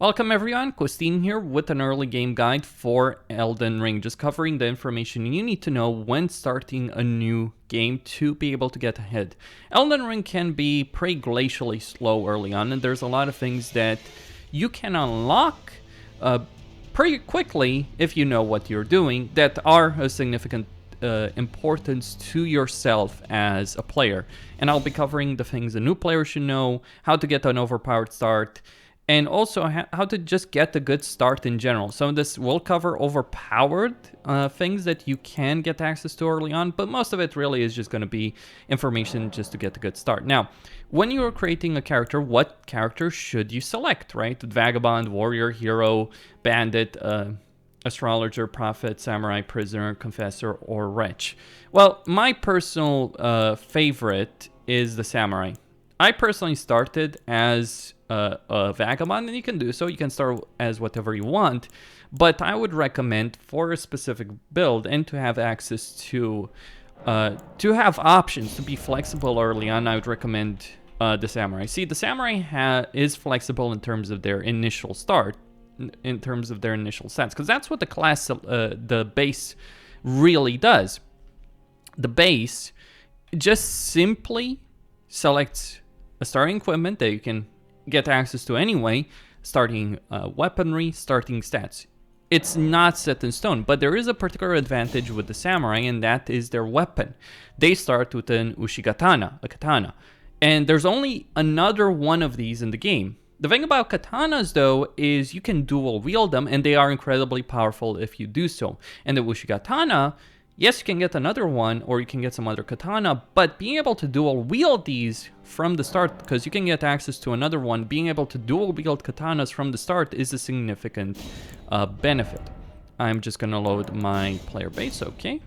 Welcome everyone, Costin here with an early game guide for Elden Ring, just covering the information you need to know when starting a new game to be able to get ahead. Elden Ring can be pretty glacially slow early on, and there's a lot of things that you can unlock pretty quickly if you know what you're doing that are a significant importance to yourself as a player. And I'll be covering the things a new player should know, how to get an overpowered start, and also how to just get a good start in general. Some of this will cover overpowered things that you can get access to early on, but most of it really is just going to be information just to get a good start. Now, when you are creating a character, what character should you select, right? Vagabond, warrior, hero, bandit, astrologer, prophet, samurai, prisoner, confessor, or wretch. Well, my personal favorite is the samurai. I personally started as a vagabond, and you can do so. You can start as whatever you want, but I would recommend for a specific build and to have access to have options, to be flexible early on, I would recommend the samurai. See, the samurai is flexible in terms of their initial start, in terms of their initial stats, because that's what the class, the base really does. The base just simply selects a starting equipment that you can get access to anyway, starting weaponry, starting stats. It's not set in stone, but there is a particular advantage with the samurai, and that is their weapon. They start with an Uchigatana, a katana, and there's only another one of these in the game. The thing about katanas, though, is you can dual wield them, and they are incredibly powerful if you do so. And the Uchigatana, yes, you can get another one, or you can get some other katana, but being able to dual wield these from the start, because you can get access to another one, being able to dual wield katanas from the start is a significant benefit. I'm just gonna load my player base, okay?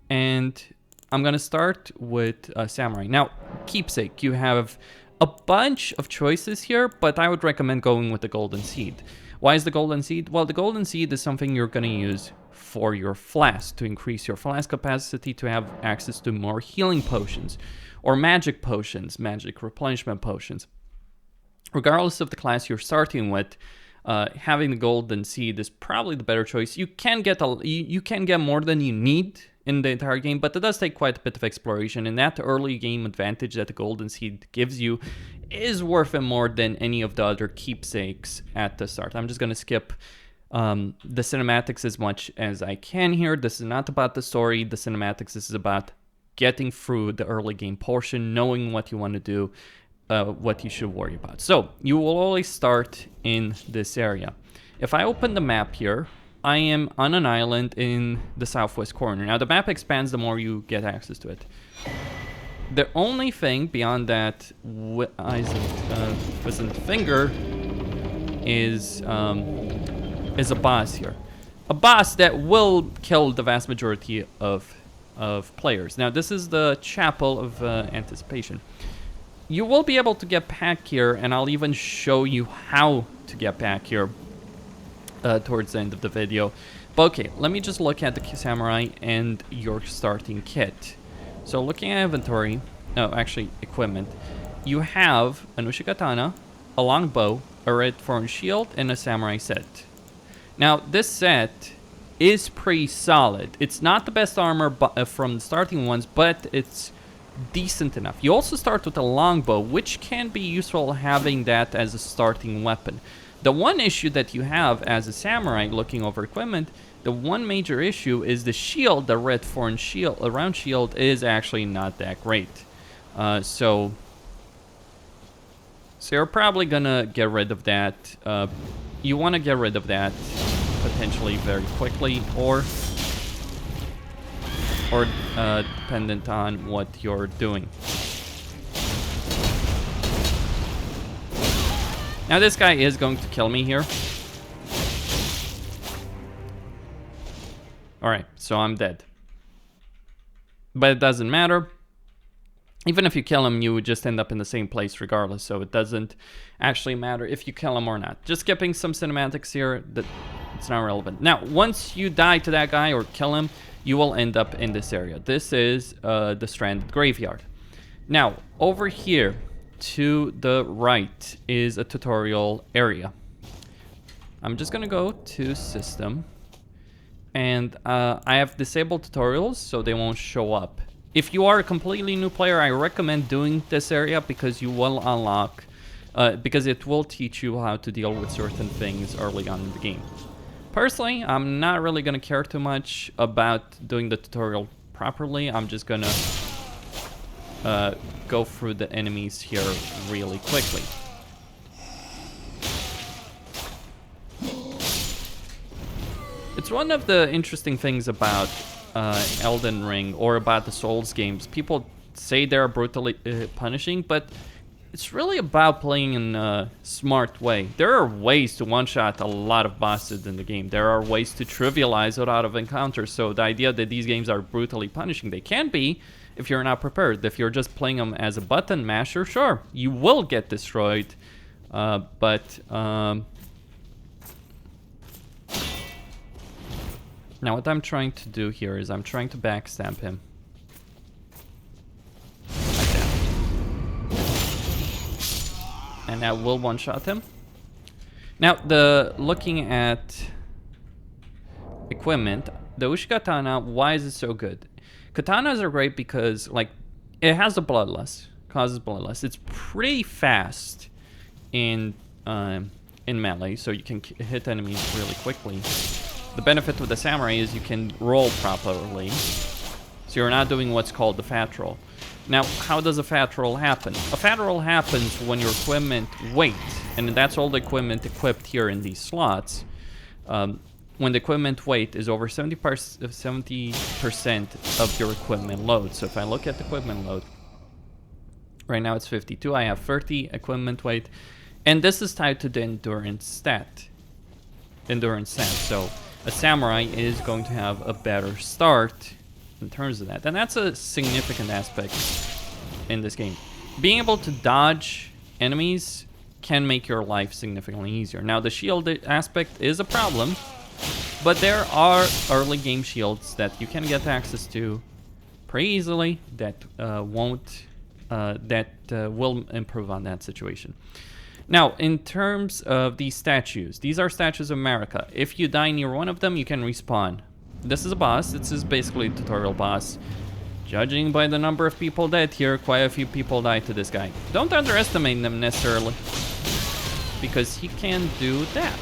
And I'm gonna start with samurai. Now, keepsake, you have a bunch of choices here, but I would recommend going with the golden seed. Why is the golden seed? Well, the golden seed is something you're gonna use for your flask, to increase your flask capacity, to have access to more healing potions or magic potions, magic replenishment potions. Regardless of the class you're starting with, having the golden seed is probably the better choice. You can get you can get more than you need in the entire game, but it does take quite a bit of exploration, and that early game advantage that the golden seed gives you is worth it more than any of the other keepsakes at the start. I'm just going to skip the cinematics as much as I can here. This is not about the story. The cinematics, this is about getting through the early game portion, knowing what you want to do, what you should worry about. So you will always start in this area. If I open the map here, I am on an island in the southwest corner. Now the map expands the more you get access to it. The only thing beyond that wisdom finger is a boss here. A boss that will kill the vast majority of players. Now this is the Chapel of Anticipation. You will be able to get back here, and I'll even show you how to get back here towards the end of the video. But okay, let me just look at the samurai and your starting kit. So looking at inventory, actually equipment, you have an Uchigatana, a longbow, a red thorn shield, and a samurai set. Now this set is pretty solid. It's not the best armor from the starting ones, but it's decent enough. You also start with a longbow, which can be useful having that as a starting weapon. The one issue that you have as a samurai looking over equipment, the one major issue is the shield. The red thorn shield, a round shield, is actually not that great. So you're probably gonna get rid of that. You want to get rid of that potentially very quickly, or dependent on what you're doing. Now this guy is going to kill me here. Alright, so I'm dead. But it doesn't matter. Even if you kill him, you would just end up in the same place regardless, so it doesn't actually matter if you kill him or not. Just skipping some cinematics here, that it's not relevant. Now, once you die to that guy or kill him, you will end up in this area. This is the Stranded Graveyard. Now, over here, to the right is a tutorial area. I'm just gonna go to System, and I have disabled tutorials so they won't show up. If you are a completely new player, I recommend doing this area because you will unlock, because it will teach you how to deal with certain things early on in the game. Personally, I'm not really gonna care too much about doing the tutorial properly. I'm just gonna go through the enemies here really quickly. It's one of the interesting things about Elden Ring or about the Souls games. People say they're brutally punishing, but it's really about playing in a smart way. There are ways to one-shot a lot of bosses in the game. There are ways to trivialize a lot of encounters. So the idea that these games are brutally punishing, they can be if you're not prepared. If you're just playing them as a button masher, sure, you will get destroyed. Now what I'm trying to do here is I'm trying to backstab him. Like that. And that will one-shot him. Now, looking at equipment, the Uchigatana, why is it so good? Katanas are great because, like, it has a bloodlust, causes bloodlust. It's pretty fast in melee, so you can hit enemies really quickly. The benefit with the samurai is you can roll properly, so you're not doing what's called the fat roll. Now, how does a fat roll happen? A fat roll happens when your equipment weight, and that's all the equipment equipped here in these slots. When the equipment weight is over 70% of your equipment load. So if I look at the equipment load, right now it's 52. I have 30 equipment weight, and this is tied to the endurance stat. So a samurai is going to have a better start in terms of that. And that's a significant aspect in this game. Being able to dodge enemies can make your life significantly easier. Now, the shield aspect is a problem, but there are early game shields that you can get access to pretty easily that will improve on that situation. Now, in terms of these statues, these are statues of America. If you die near one of them, you can respawn. This is a boss. This is basically a tutorial boss. Judging by the number of people dead here, quite a few people died to this guy. Don't underestimate them necessarily, because he can do that.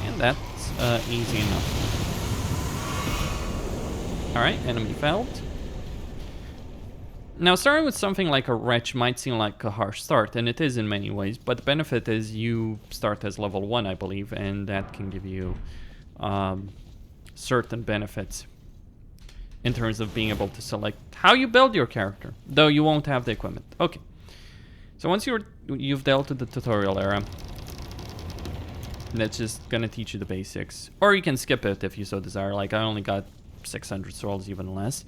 And that's easy enough. Alright, enemy felled. Now, starting with something like a wretch might seem like a harsh start, and it is in many ways, but the benefit is you start as level 1, I believe, and that can give you certain benefits in terms of being able to select how you build your character, though you won't have the equipment. Okay, so once you've dealt with the tutorial era, that's just gonna teach you the basics, or you can skip it if you so desire. Like, I only got 600 souls, even less.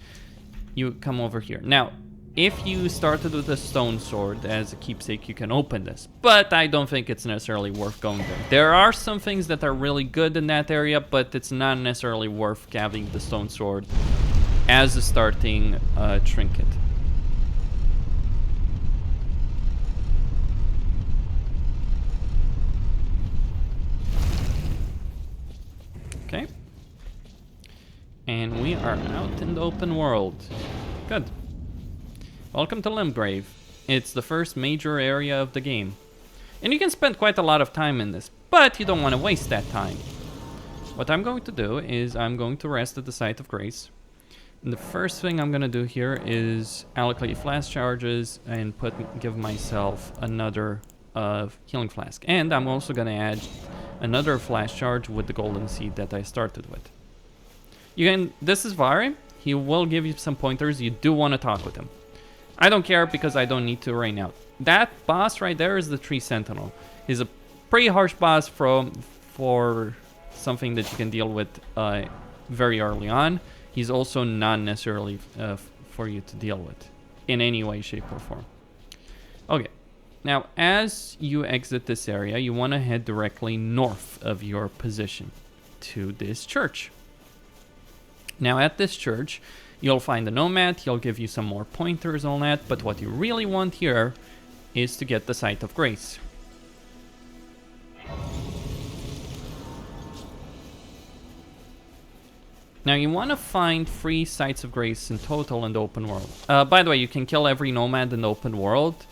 You come over here. Now, if you started with a stone sword as a keepsake, you can open this, but I don't think it's necessarily worth going there. There are some things that are really good in that area, but it's not necessarily worth having the stone sword as a starting trinket. Okay. And we are out in the open world. Good. Welcome to Limgrave. It's the first major area of the game. And you can spend quite a lot of time in this, but you don't want to waste that time. What I'm going to do is I'm going to rest at the site of grace. And the first thing I'm going to do here is allocate flask charges and give myself another healing flask. And I'm also going to add another flash charge with the golden seed that I started with. This is Vari. He will give you some pointers. You do want to talk with him. I don't care because I don't need to right now. That boss right there is the Tree Sentinel. He's a pretty harsh boss for something that you can deal with very early on. He's also not necessarily for you to deal with in any way, shape, or form. Okay. Now, as you exit this area, you want to head directly north of your position to this church. Now, at this church, You'll find the nomad, he'll give you some more pointers on that, but what you really want here is to get the Site of Grace. Now you want to find 3 Sites of Grace in total in the open world. By the way, you can kill every nomad in the open world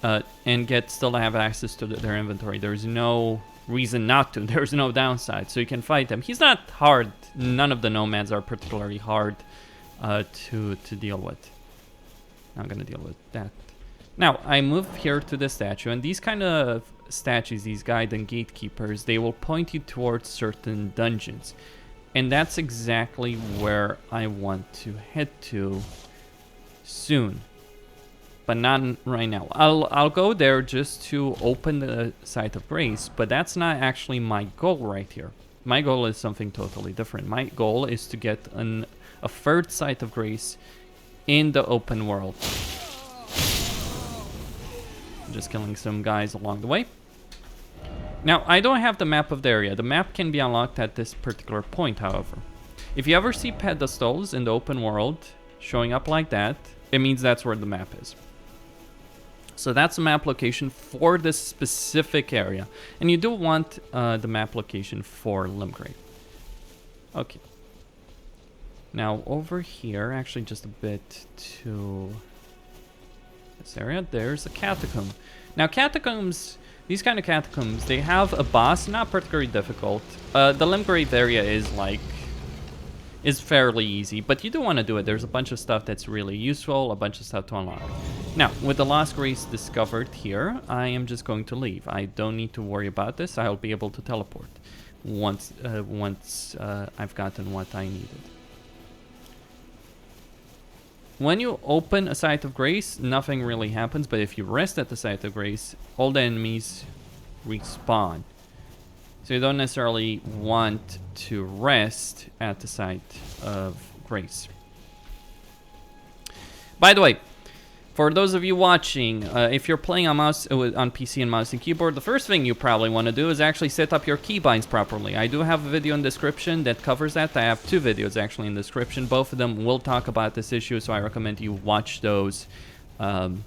and still have access to their inventory. There's no reason not to. There's no downside, so you can fight him. He's not hard. None of the nomads are particularly hard to deal with. I'm gonna deal with that. Now I move here to the statue, and these kind of statues, these guide and gatekeepers, they will point you towards certain dungeons. And that's exactly where I want to head to soon. But not right now. I'll go there just to open the Site of Grace, but that's not actually my goal right here. My goal is something totally different. My goal is to get a 3rd Site of Grace in the open world. Just killing some guys along the way. Now, I don't have the map of the area. The map can be unlocked at this particular point, however. If you ever see pedestals in the open world showing up like that, it means that's where the map is. So that's the map location for this specific area. And you do want the map location for Limgrave. Okay. Now, over here, actually just a bit to this area, there's a catacomb. Now, catacombs... These kind of catacombs, they have a boss, not particularly difficult. The Limgrave area is fairly easy, but you do want to do it. There's a bunch of stuff that's really useful, a bunch of stuff to unlock. Now, with the Lost Grace discovered here, I am just going to leave. I don't need to worry about this. I'll be able to teleport once I've gotten what I needed. When you open a Site of Grace, nothing really happens, but if you rest at the Site of Grace, all the enemies respawn. So you don't necessarily want to rest at the Site of Grace. By the way, for those of you watching, if you're playing on PC and mouse and keyboard, the first thing you probably want to do is actually set up your keybinds properly. I do have a video in the description that covers that. I have 2 videos actually in the description. Both of them will talk about this issue, so I recommend you watch those after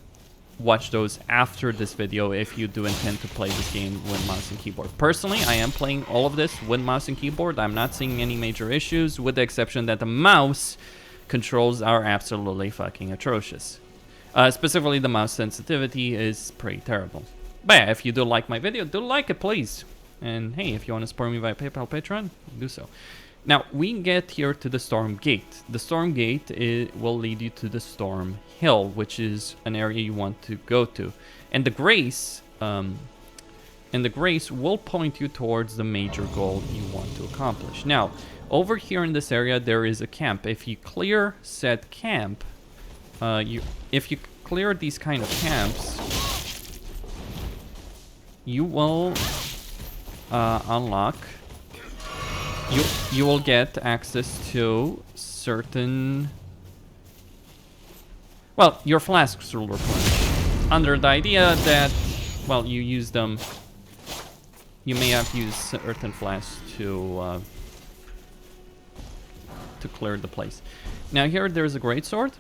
this video if you do intend to play this game with mouse and keyboard. Personally, I am playing all of this with mouse and keyboard. I'm not seeing any major issues, with the exception that the mouse controls are absolutely fucking atrocious. Specifically, the mouse sensitivity is pretty terrible. But yeah, if you do like my video, do like it, please. And hey, if you want to support me via PayPal, Patreon, do so. Now, we get here to the Storm Gate. The Storm Gate will lead you to the Storm Hill, which is an area you want to go to. And the Grace will point you towards the major goal you want to accomplish. Now, over here in this area, there is a camp. If you clear said camp, if you clear these kind of camps, you will unlock. You will get access to certain. Well, your flasks will replenish. Under the idea that, well, you use them. You may have to use certain flasks to clear the place. Now here, there's a greatsword.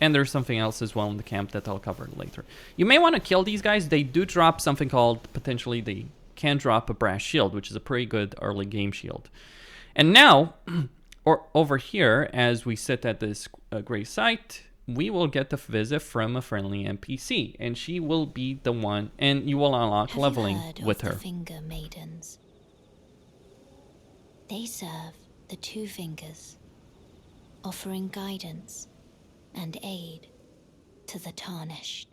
And there's something else as well in the camp that I'll cover later. You may want to kill these guys. They do drop something called, potentially they can drop a brass shield, which is a pretty good early game shield. And now, over here, as we sit at this great site, we will get the visit from a friendly NPC. And she will be the one, and you will unlock leveling with her. The Finger Maidens? They serve the 2 fingers, offering guidance and aid to the tarnished.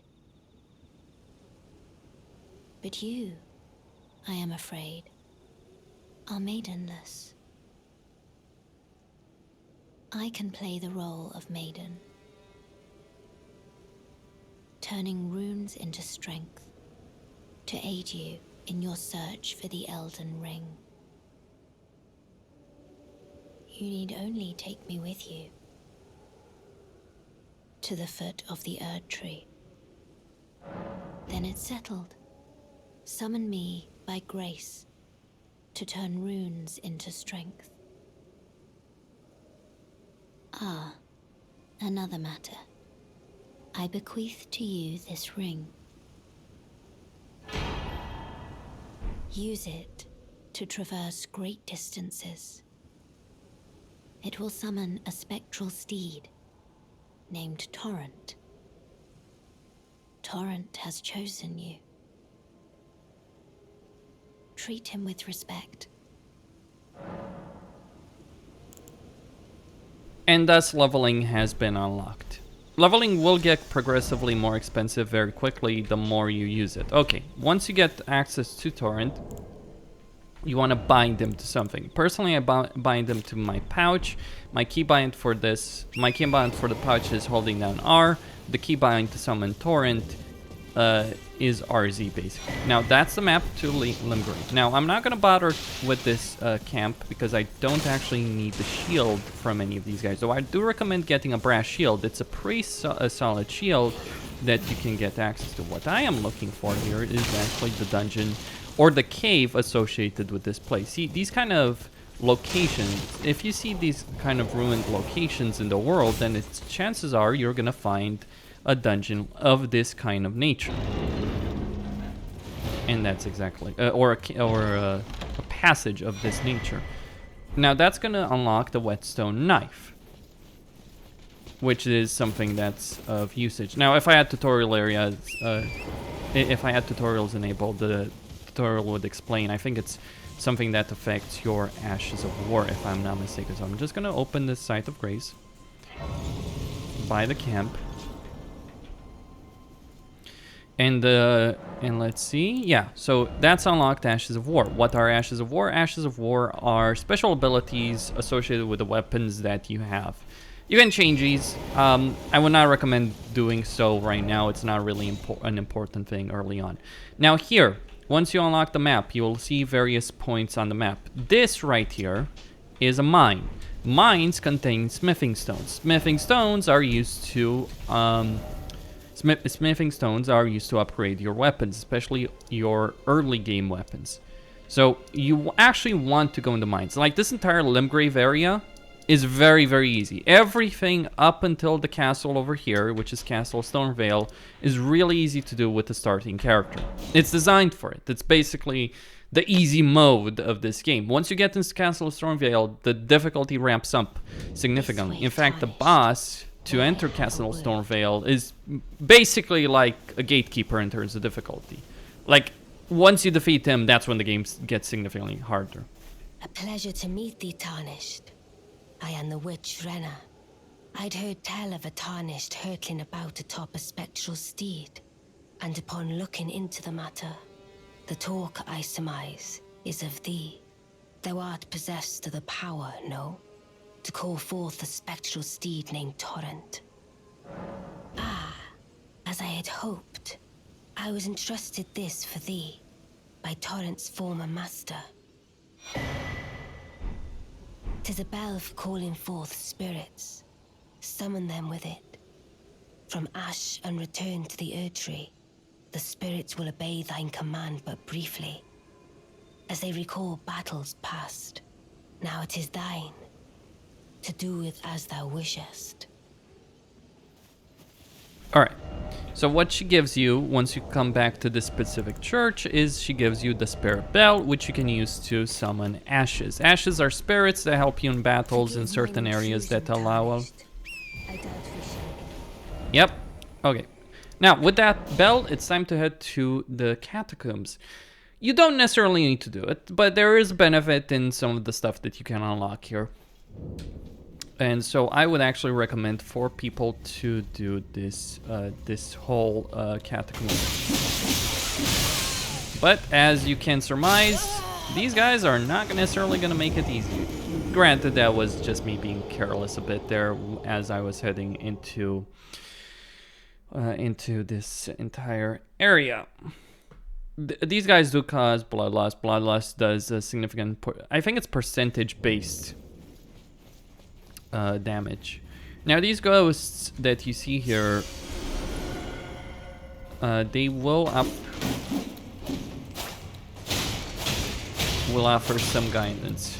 But you, I am afraid, are maidenless. I can play the role of maiden, turning runes into strength to aid you in your search for the Elden Ring. You need only take me with you to the foot of the Erd Tree. Then it's settled. Summon me by grace to turn runes into strength. Ah, Another matter. I bequeath to you this ring. Use it to traverse great distances. It will summon a spectral steed named Torrent. Torrent has chosen you. Treat him with respect. And thus leveling has been unlocked. Leveling will get progressively more expensive very quickly the more you use it. Okay, once you get access to Torrent, you want to bind them to something. Personally, I bind them to my pouch. My keybind for the pouch is holding down R. The keybind to summon Torrent is RZ basically. Now that's the map to Limgrave. Now I'm not gonna bother with this camp because I don't actually need the shield from any of these guys. So I do recommend getting a brass shield. It's a pretty solid shield that you can get access to. What I am looking for here is actually the dungeon or the cave associated with this place. See, these kind of locations, if you see these kind of ruined locations in the world, then chances are you're gonna find a dungeon of this kind of nature. And that's exactly, or a passage of this nature. Now that's gonna unlock the Whetstone knife, which is something that's of usage. Now if I had tutorial areas, if I had tutorials enabled, the tutorial would explain. I think it's something that affects your Ashes of War, if I'm not mistaken. So I'm just gonna open this Site of Grace by the camp. And let's see, yeah, so that's unlocked Ashes of War. What are Ashes of War? Ashes of War are special abilities associated with the weapons that you have. You can change these. I would not recommend doing so right now. It's not really an important thing early on. Now here, once you unlock the map, you will see various points on the map. This right here is a mine. Mines contain smithing stones. Smithing stones are used to upgrade your weapons, especially your early game weapons. So you actually want to go into mines. Like this entire Limgrave area is very, very easy. Everything up until the castle over here, which is Castle Stormveil, is really easy to do with the starting character. It's designed for it. It's basically the easy mode of this game. Once you get into Castle Stormveil, the difficulty ramps up significantly. In fact, the boss to enter Castle Stormveil is basically like a gatekeeper in terms of difficulty. Like, once you defeat him, that's when the game gets significantly harder. A pleasure to meet thee, Tarnished. I am the witch Rena. I'd heard tell of a Tarnished hurtling about atop a spectral steed, and upon looking into the matter, the talk, I surmise, is of thee. Thou art possessed of the power, no? To call forth a spectral steed named Torrent. Ah, as I had hoped, I was entrusted this for thee by Torrent's former master. 'Tis a bell for calling forth spirits. Summon them with it. From ash and return to the Erdtree, the spirits will obey thine command but briefly, as they recall battles past. Now it is thine, to do with as thou wishest. Alright, so what she gives you once you come back to this specific church is she gives you the Spirit Bell, which you can use to summon ashes. Ashes are spirits that help you in battles in certain areas that allow of... Yep, okay. Now, with that bell, it's time to head to the catacombs. You don't necessarily need to do it, but there is benefit in some of the stuff that you can unlock here. And so I would actually recommend for people to do this this whole catacomb. But as you can surmise, these guys are not necessarily going to make it easy. Granted, that was just me being careless a bit there as I was heading into this entire area. These guys do cause blood loss. Blood loss does a significant, I think it's percentage based damage. Now these ghosts that you see here, they will offer some guidance.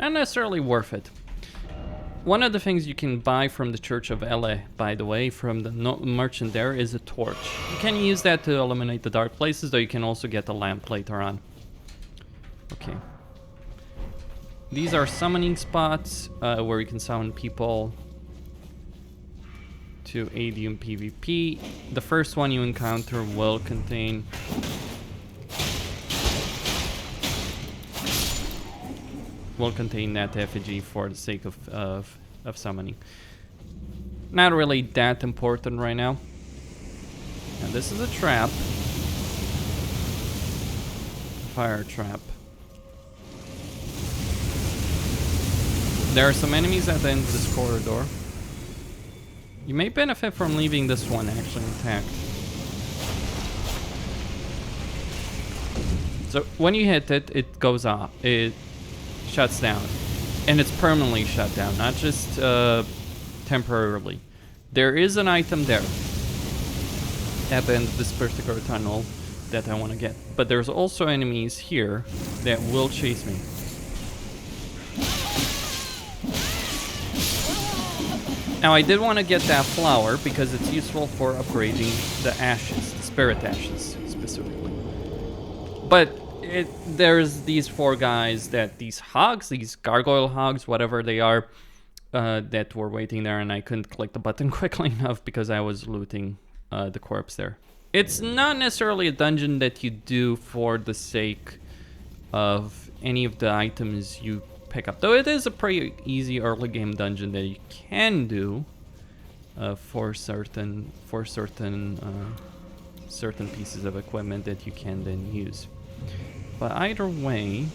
Not necessarily worth it. One of the things you can buy from the Church of Ele, by the way, from the merchant there, is a torch. You can use that to illuminate the dark places, though you can also get a lamp later on. Okay. These are summoning spots where you can summon people to aid you in PvP. The first one you encounter will contain that effigy for the sake of summoning. Not really that important right now. And this is a trap. Fire trap. There are some enemies at the end of this corridor. You may benefit from leaving this one actually intact. So when you hit it, it goes off. It shuts down. And it's permanently shut down, not just temporarily. There is an item there at the end of this particular tunnel that I want to get. But there's also enemies here that will chase me. Now I did want to get that flower because it's useful for upgrading the ashes, the spirit ashes specifically. But there's these four guys these hogs, these gargoyle hogs, whatever they are, that were waiting there, and I couldn't click the button quickly enough because I was looting the corpse there. It's not necessarily a dungeon that you do for the sake of any of the items you pick up, though it is a pretty easy early game dungeon that you can do for certain pieces of equipment that you can then use. But either way,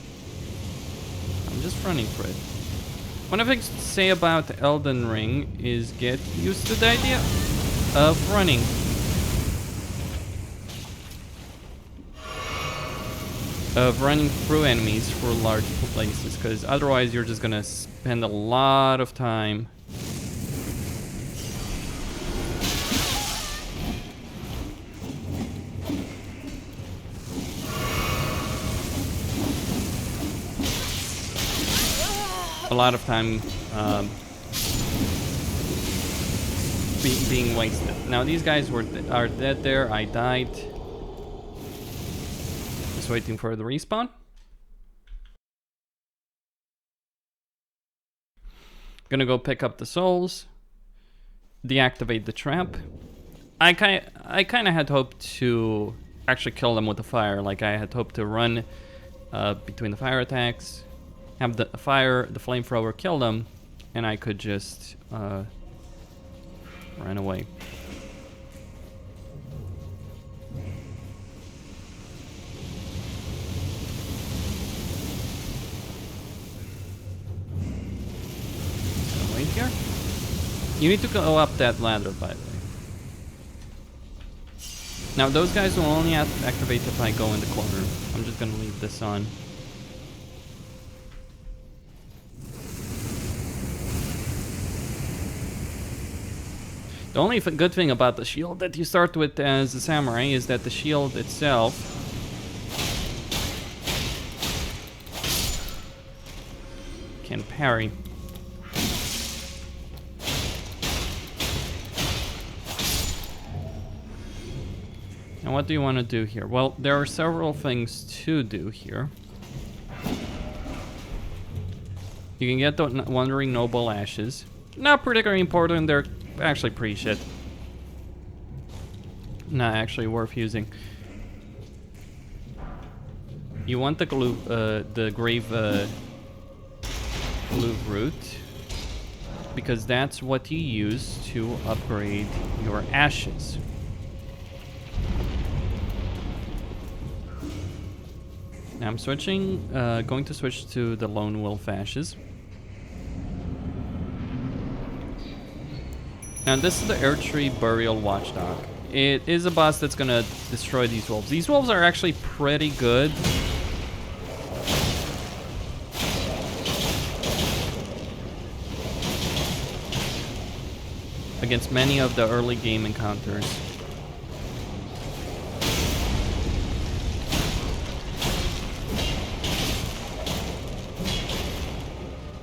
I'm just running for it. One of the things to say about Elden Ring is get used to the idea of running. Of running through enemies for large places, because otherwise you're just gonna spend a lot of time being wasted. Now these guys are dead there. I died. Just waiting for the respawn. Gonna go pick up the souls. Deactivate the trap. I kind of had hoped to actually kill them with the fire. Like I had hoped to run between the fire attacks, have the flamethrower kill them, and I could just run away. Wait here. You need to go up that ladder, by the way. Now those guys will only activate if I go in the corner. I'm just gonna leave this on. The only good thing about the shield that you start with as a samurai is that the shield itself can parry. Now what do you want to do here? Well, there are several things to do here. You can get the Wandering Noble Ashes. Not particularly important, they're actually pretty shit. Not actually worth using. You want the grave glue root, because that's what you use to upgrade your ashes. Now I'm going to switch to the Lone Wolf Ashes. Now this is the Erdtree Burial Watchdog. It is a boss that's gonna destroy these wolves. These wolves are actually pretty good. Against many of the early game encounters.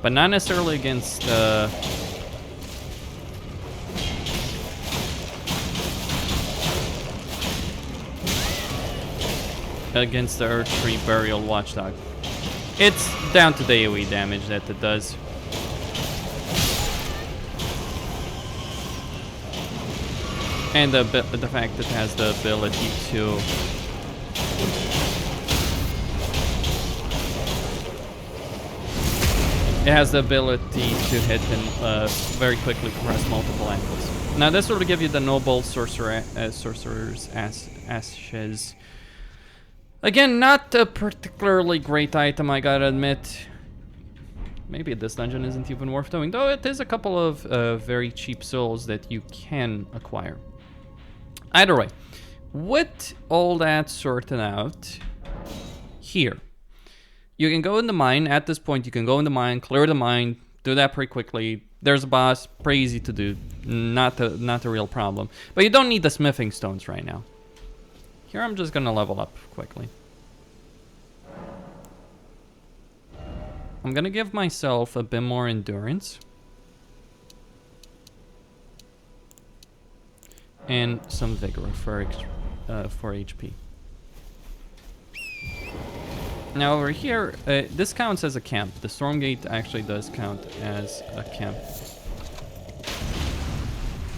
but not necessarily against against the Earth Tree Burial Watchdog. It's down to the AoE damage that it does. And the fact that it has the ability to hit and very quickly cross multiple angles. Now this will give you the Noble Sorcerer's Ashes. Again, not a particularly great item, I gotta admit. Maybe this dungeon isn't even worth doing, though it is a couple of very cheap souls that you can acquire. Either way, with all that sorted out, here, you can go in the mine. At this point, you can go in the mine, clear the mine, do that pretty quickly. There's a boss, pretty easy to do, not a real problem. But you don't need the smithing stones right now. Here, I'm just gonna level up quickly. I'm gonna give myself a bit more endurance. And some vigor for HP. Now over here, this counts as a camp. The Stormgate actually does count as a camp.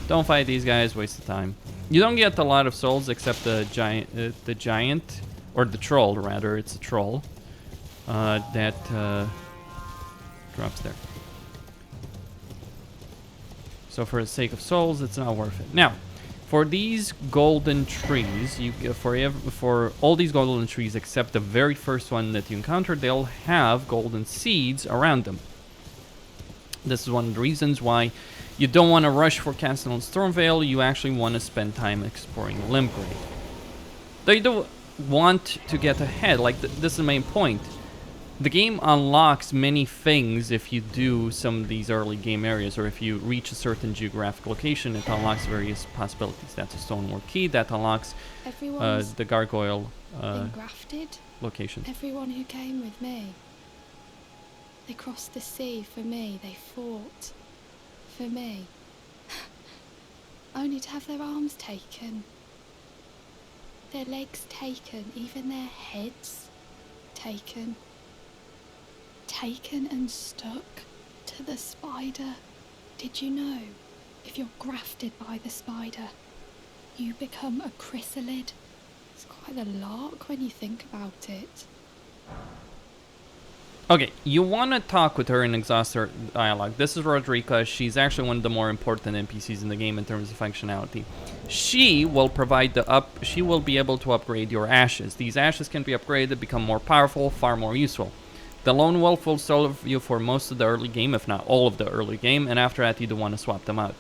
Don't fight these guys, waste of time. You don't get a lot of souls except the giant, or the troll rather. It's a troll that drops there. So for the sake of souls, it's not worth it. Now, for these golden trees, for all these golden trees except the very first one that you encounter, they'll have golden seeds around them. This is one of the reasons why you don't want to rush for Castle on Stormvale. You actually want to spend time exploring Limgrave. Though you don't want to get ahead, like this is the main point. The game unlocks many things if you do some of these early game areas, or if you reach a certain geographic location, it unlocks various possibilities. That's a Stonework key that unlocks the gargoyle location. Everyone who came with me, they crossed the sea for me, they fought for me, only to have their arms taken, their legs taken, even their heads taken and stuck to the spider. Did you know, if you're grafted by the spider, you become a chrysalid? It's quite a lark when you think about it. Okay, you want to talk with her and exhaust her dialogue. This is Rodrika. She's actually one of the more important NPCs in the game in terms of functionality. She will provide she will be able to upgrade your ashes. These ashes can be upgraded, become more powerful, far more useful. The Lone Wolf will serve you for most of the early game, if not all of the early game, and after that you don't want to swap them out.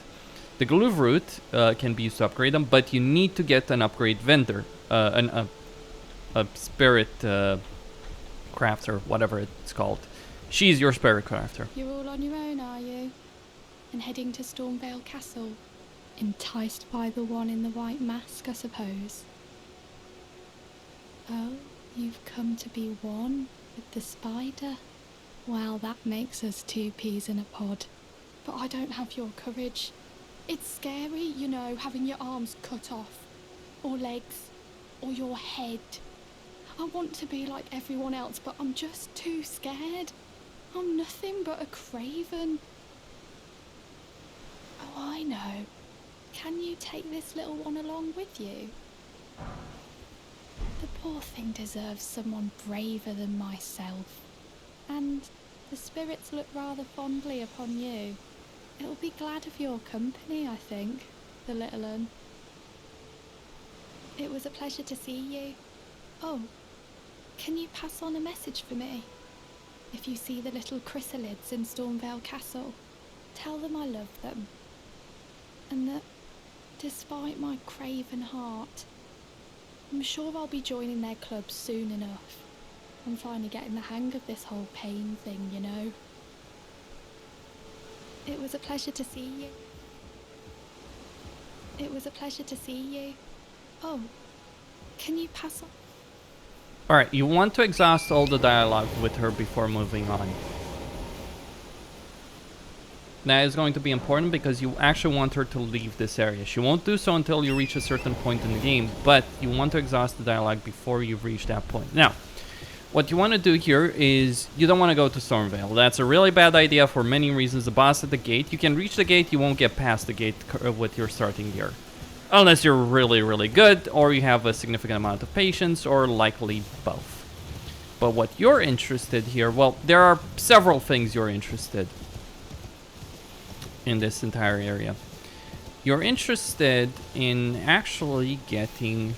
The Gluvroot can be used to upgrade them, but you need to get an upgrade vendor, a spirit crafter, whatever it's called. She's your spirit crafter. You're all on your own, are you? And heading to Stormvale Castle? Enticed by the one in the white mask, I suppose. Oh, you've come to be one with the spider? Well, that makes us two peas in a pod. But I don't have your courage. It's scary, you know, having your arms cut off, or legs, or your head. I want to be like everyone else, but I'm just too scared. I'm nothing but a craven. Oh, I know. Can you take this little one along with you? The poor thing deserves someone braver than myself. And the spirits look rather fondly upon you. It'll be glad of your company, I think, the little un. It was a pleasure to see you. Oh, can you pass on a message for me? If you see the little chrysalids in Stormvale Castle, tell them I love them. And that, despite my craven heart, I'm sure I'll be joining their club soon enough. I'm finally getting the hang of this whole pain thing, you know. It was a pleasure to see you. It was a pleasure to see you. Oh, can you pass on? Alright, you want to exhaust all the dialogue with her before moving on. That is going to be important because you actually want her to leave this area. She won't do so until you reach a certain point in the game, but you want to exhaust the dialogue before you reach that point. Now, what you want to do here is you don't want to go to Stormvale. That's a really bad idea for many reasons. The boss at the gate, you can reach the gate, you won't get past the gate with your starting gear. Unless you're really, really good, or you have a significant amount of patience, or likely both. But what you're interested here, well, there are several things you're interested in this entire area. You're interested in actually getting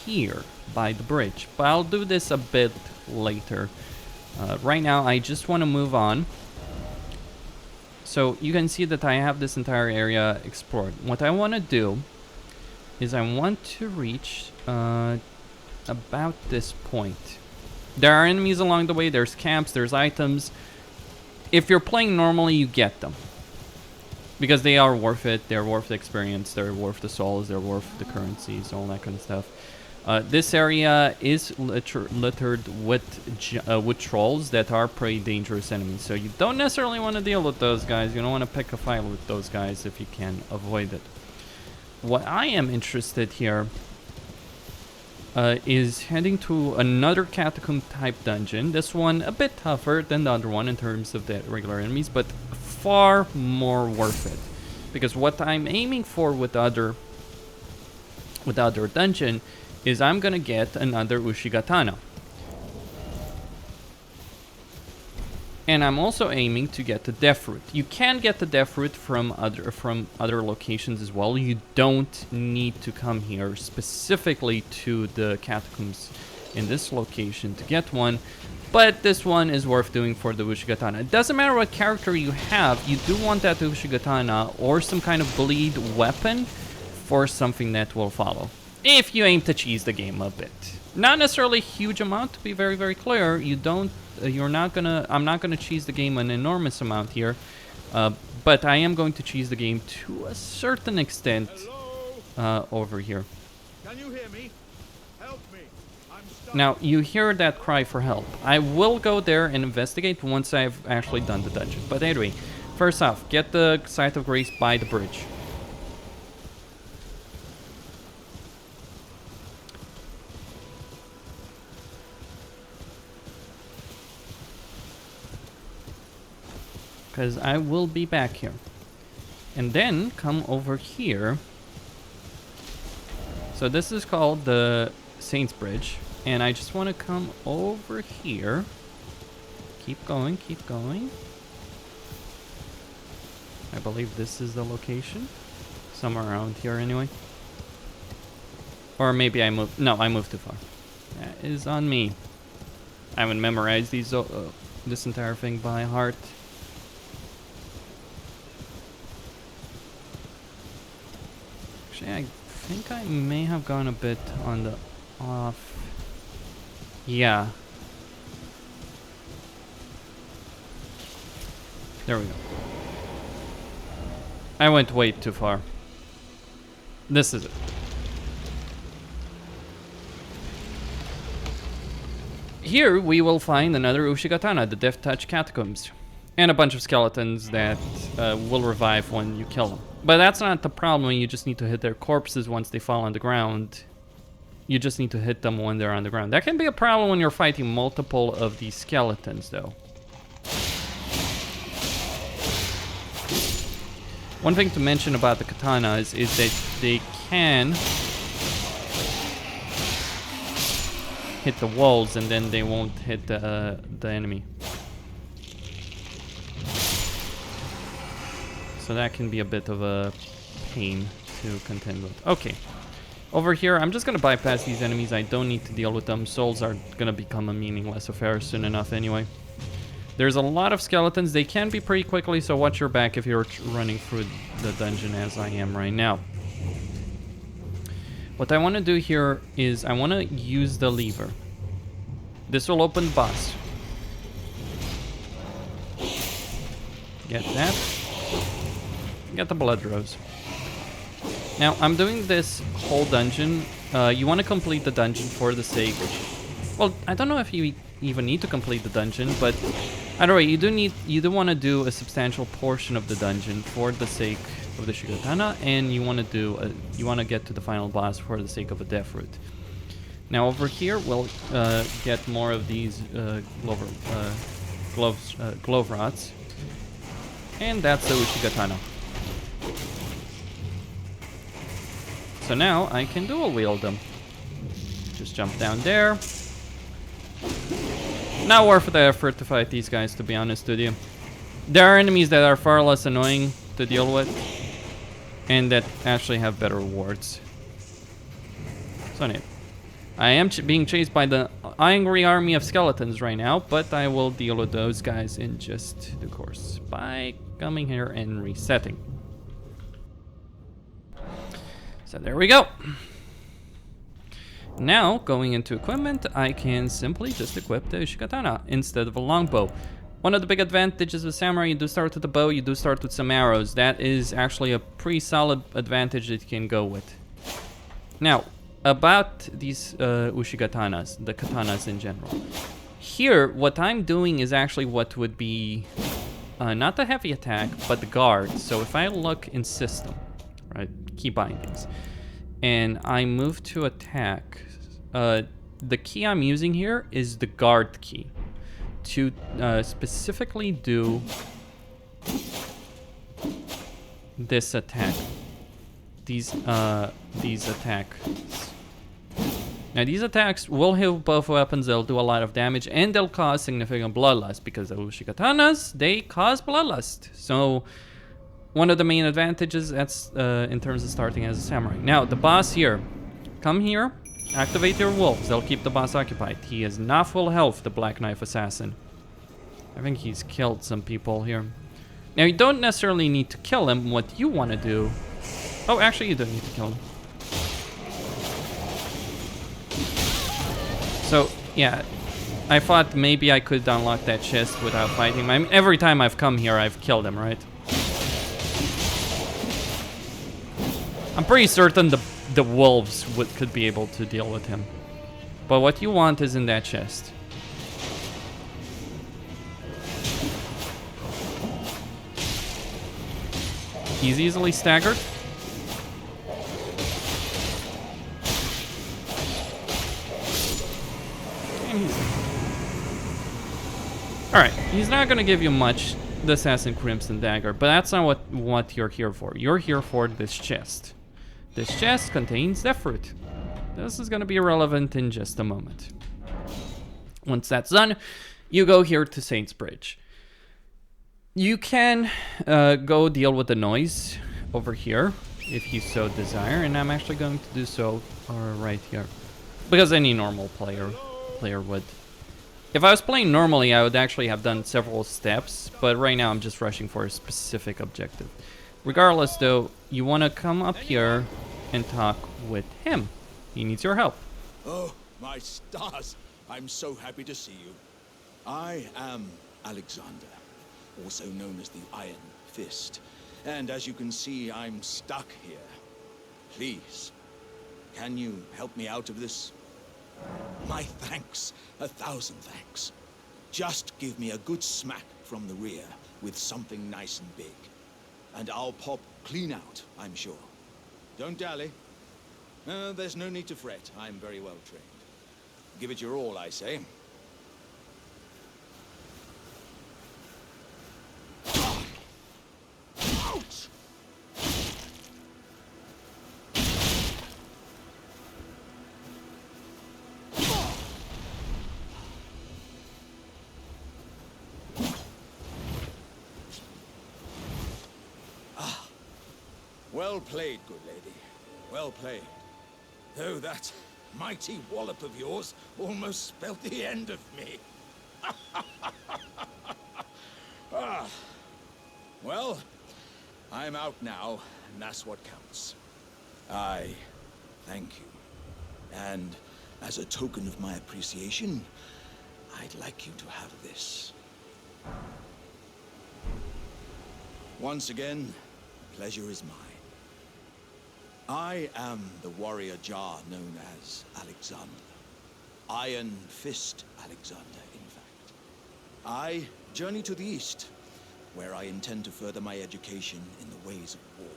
here by the bridge, but I'll do this a bit later. Right now, I just want to move on. So you can see that I have this entire area explored. What I want to do is I want to reach about this point. There are enemies along the way, there's camps, there's items. If you're playing normally, you get them. Because they are worth it, they're worth the experience, they're worth the souls, they're worth the currencies, all that kind of stuff. This area is littered with trolls that are pretty dangerous enemies. So you don't necessarily want to deal with those guys. You don't want to pick a fight with those guys if you can avoid it. What I am interested here is heading to another catacomb type dungeon. This one a bit tougher than the other one in terms of the regular enemies, but far more worth it. Because what I'm aiming for with the other dungeon is I'm gonna get another Uchigatana. And I'm also aiming to get the Deathroot. You can get the Deathroot from other locations as well. You don't need to come here specifically to the catacombs in this location to get one. But this one is worth doing for the Uchigatana. It doesn't matter what character you have, you do want that Uchigatana or some kind of bleed weapon for something that will follow. If you aim to cheese the game a bit. Not necessarily a huge amount, to be very, very clear. I'm not gonna cheese the game an enormous amount here. But I am going to cheese the game to a certain extent over here. Can you hear me? Help me. I'm stuck. Now, you hear that cry for help. I will go there and investigate once I've actually done the dungeon. But anyway, first off, get the Site of Grace by the bridge. Because I will be back here. And then come over here. So this is called the Saints Bridge. And I just want to come over here. Keep going, keep going. I believe this is the location. Somewhere around here anyway. Or maybe I moved. No, I moved too far. That is on me. I haven't memorized these this entire thing by heart. I think I may have gone a bit on the off. Yeah. There we go. I went way too far. This is it. Here we will find another Uchigatana, the Death Touch Catacombs. And a bunch of skeletons that will revive when you kill them. But that's not the problem, you just need to hit their corpses once they fall on the ground. You just need to hit them when they're on the ground. That can be a problem when you're fighting multiple of these skeletons, though. One thing to mention about the katanas is that they can hit the walls and then they won't hit the enemy. So that can be a bit of a pain to contend with. Okay. Over here, I'm just going to bypass these enemies. I don't need to deal with them. Souls are going to become a meaningless affair soon enough anyway. There's a lot of skeletons. They can be pretty quickly, so watch your back if you're running through the dungeon as I am right now. What I want to do here is I want to use the lever. This will open the boss. Get that. Get the blood rose. Now, I'm doing this whole dungeon. You want to complete the dungeon for the sake Well, I don't know if you even need to complete the dungeon, but either way, you do want to do a substantial portion of the dungeon for the sake of the Uchigatana, and you want to get to the final boss for the sake of a Deathroot. Now over here, we'll get more of these glove rods, and that's the Uchigatana. So now I can dual wield them. Just jump down there. Not worth the effort to fight these guys, to be honest with you. There are enemies that are far less annoying to deal with, and that actually have better rewards. So anyway, I am being chased by the angry army of skeletons right now, but I will deal with those guys in just due course by coming here and resetting. So there we go. Now, going into equipment, I can simply just equip the Uchigatana instead of a longbow. One of the big advantages of Samurai, you do start with a bow, you do start with some arrows. That is actually a pretty solid advantage that you can go with. Now, about these Ushigatanas, the katanas in general. Here, what I'm doing is actually what would be not the heavy attack, but the guard. So if I look in system, right, key bindings, and I move to attack, the key I'm using here is the guard key to specifically do this attack. These attacks. Now these attacks will hit both weapons, they'll do a lot of damage, and they'll cause significant bloodlust, because the Ushigatanas, they cause bloodlust. So one of the main advantages, that's in terms of starting as a samurai. Now the boss here, come here, activate your wolves, they'll keep the boss occupied. He is not full health, the Black Knife Assassin. I think he's killed some people here. Now you don't necessarily need to kill him, what you want to do... Oh, actually you don't need to kill him. So, yeah, I thought maybe I could unlock that chest without fighting him. I mean, every time I've come here, I've killed him, right? I'm pretty certain the wolves could be able to deal with him. But what you want is in that chest. He's easily staggered. Alright, he's not gonna give you much, the Assassin Crimson Dagger, but that's not what you're here for. You're here for this chest. This chest contains Deathroot. This is gonna be relevant in just a moment. Once that's done, you go here to Saint's Bridge. You can go deal with the noise over here, if you so desire, and I'm actually going to do so right here. Because any normal player would. If I was playing normally, I would actually have done several steps, but right now I'm just rushing for a specific objective. Regardless though, you want to come up here and talk with him. He needs your help. Oh, my stars. I'm so happy to see you. I am Alexander, also known as the Iron Fist. And as you can see, I'm stuck here. Please, can you help me out of this? My thanks, 1,000 thanks. Just give me a good smack from the rear with something nice and big, and I'll pop clean out, I'm sure. Don't dally. There's no need to fret. I'm very well trained. Give it your all, I say. Ouch! Well played, good lady. Well played. Though that mighty wallop of yours almost spelled the end of me. Well, I'm out now, and that's what counts. I thank you. And as a token of my appreciation, I'd like you to have this. Once again, pleasure is mine. I am the warrior Jar known as Alexander. Iron Fist Alexander, in fact. I journey to the east, where I intend to further my education in the ways of war.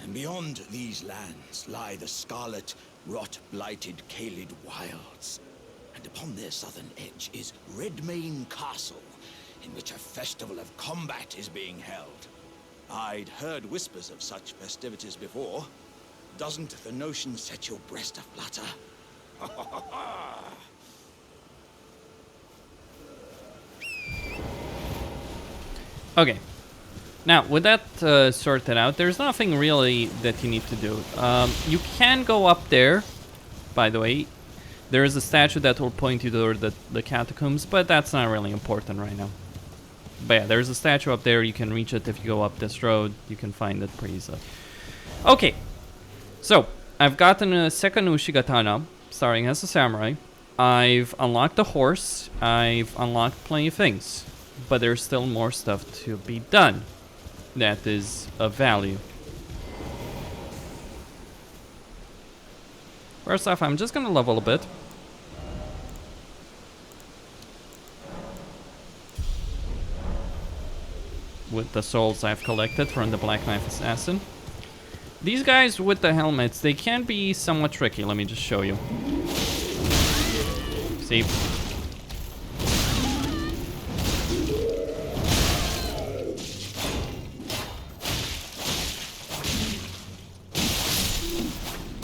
And beyond these lands lie the scarlet, rot-blighted Caelid wilds. And upon their southern edge is Redmane Castle, in which a festival of combat is being held. I'd heard whispers of such festivities before. Doesn't the notion set your breast aflutter? Okay. Now, with that sorted out, there's nothing really that you need to do. You can go up there, by the way. There is a statue that will point you toward the catacombs, but that's not really important right now. But yeah, there's a statue up there. You can reach it if you go up this road. You can find it pretty easily. Okay. So, I've gotten a second Uchigatana, starting as a samurai. I've unlocked the horse. I've unlocked plenty of things. But there's still more stuff to be done that is of value. First off, I'm just gonna level a bit. With the souls I've collected from the Black Knife Assassin. These guys with the helmets, they can be somewhat tricky. Let me just show you. See?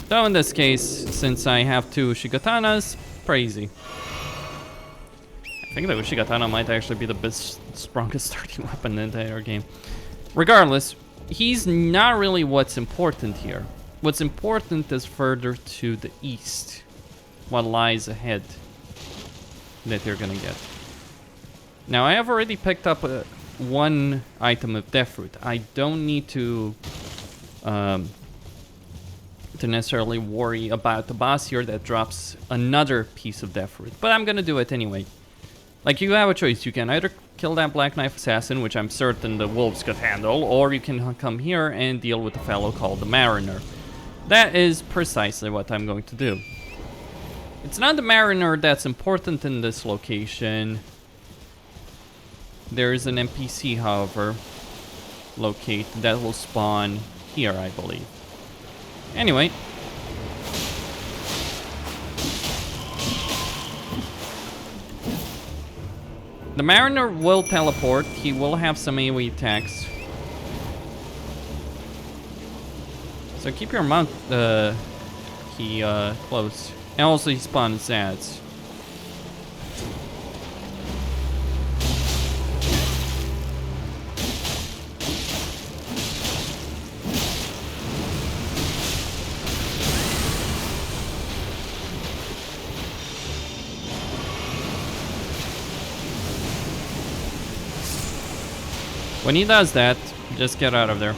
Though in this case, since I have two Uchigatanas, pretty easy. I think the Uchigatana might actually be the strongest starting weapon in the entire game. Regardless, he's not really what's important here. What's important is further to the east. What lies ahead that you're gonna get. Now, I have already picked up one item of Deathroot. I don't need to necessarily worry about the boss here that drops another piece of Deathroot, but I'm gonna do it anyway. Like, you have a choice. You can either kill that Black Knife Assassin, which I'm certain the wolves could handle, or you can come here and deal with a fellow called the Mariner. That is precisely what I'm going to do. It's not the Mariner that's important in this location. There is an NPC, however, located that will spawn here, I believe. Anyway. The Mariner will teleport. He will have some AoE attacks. So keep your mount close. And also he spawns ads. When he does that, just get out of there.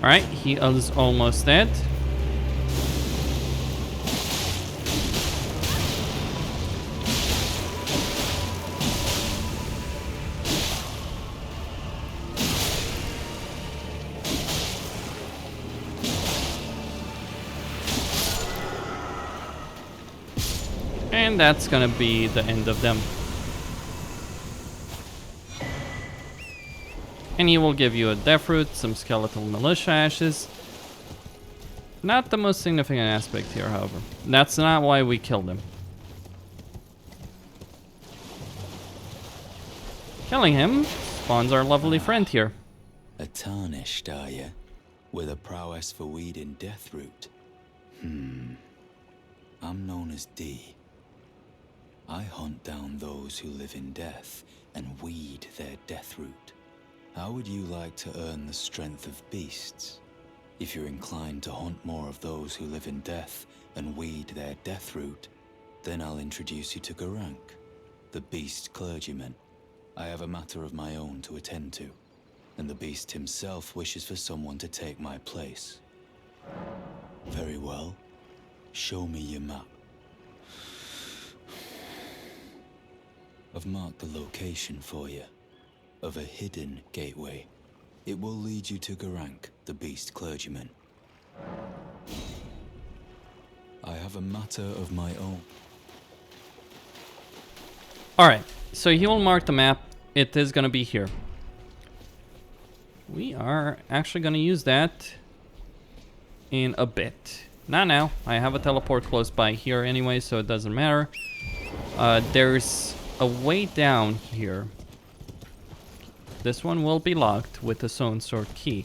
Alright, he is almost dead. And that's gonna be the end of them. And he will give you a Deathroot, some skeletal militia ashes. Not the most significant aspect here, however. That's not why we killed him. Killing him spawns our lovely friend here. A tarnished, are you? With a prowess for weeding Deathroot. I'm known as D. I hunt down those who live in death and weed their Deathroot. How would you like to earn the strength of beasts? If you're inclined to hunt more of those who live in death and weed their Deathroot, then I'll introduce you to Garank, the beast clergyman. I have a matter of my own to attend to, and the beast himself wishes for someone to take my place. Very well. Show me your map. I've marked the location for you, of a hidden gateway. It will lead you to Garank, the beast clergyman. I have a matter of my own. Alright, so he will mark the map. It is going to be here. We are actually going to use that in a bit. Not now. I have a teleport close by here anyway, so it doesn't matter. There's a way down here. This one will be locked with the stone sword key.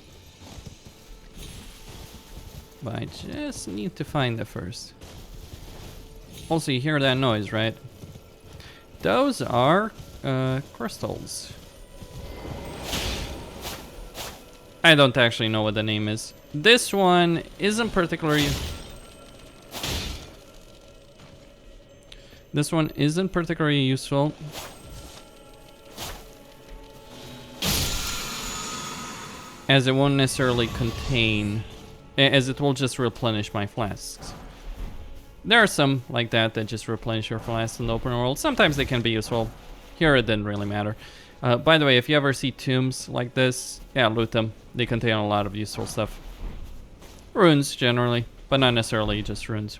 But I just need to find it first. Also, you hear that noise, right? Those are crystals. I don't actually know what the name is. This one isn't particularly... This one isn't particularly useful. As it won't necessarily contain... As it will just replenish my flasks. There are some like that that just replenish your flasks in the open world. Sometimes they can be useful. Here it didn't really matter. By the way, if you ever see tombs like this, yeah, loot them. They contain a lot of useful stuff. Runes, generally, but not necessarily just runes.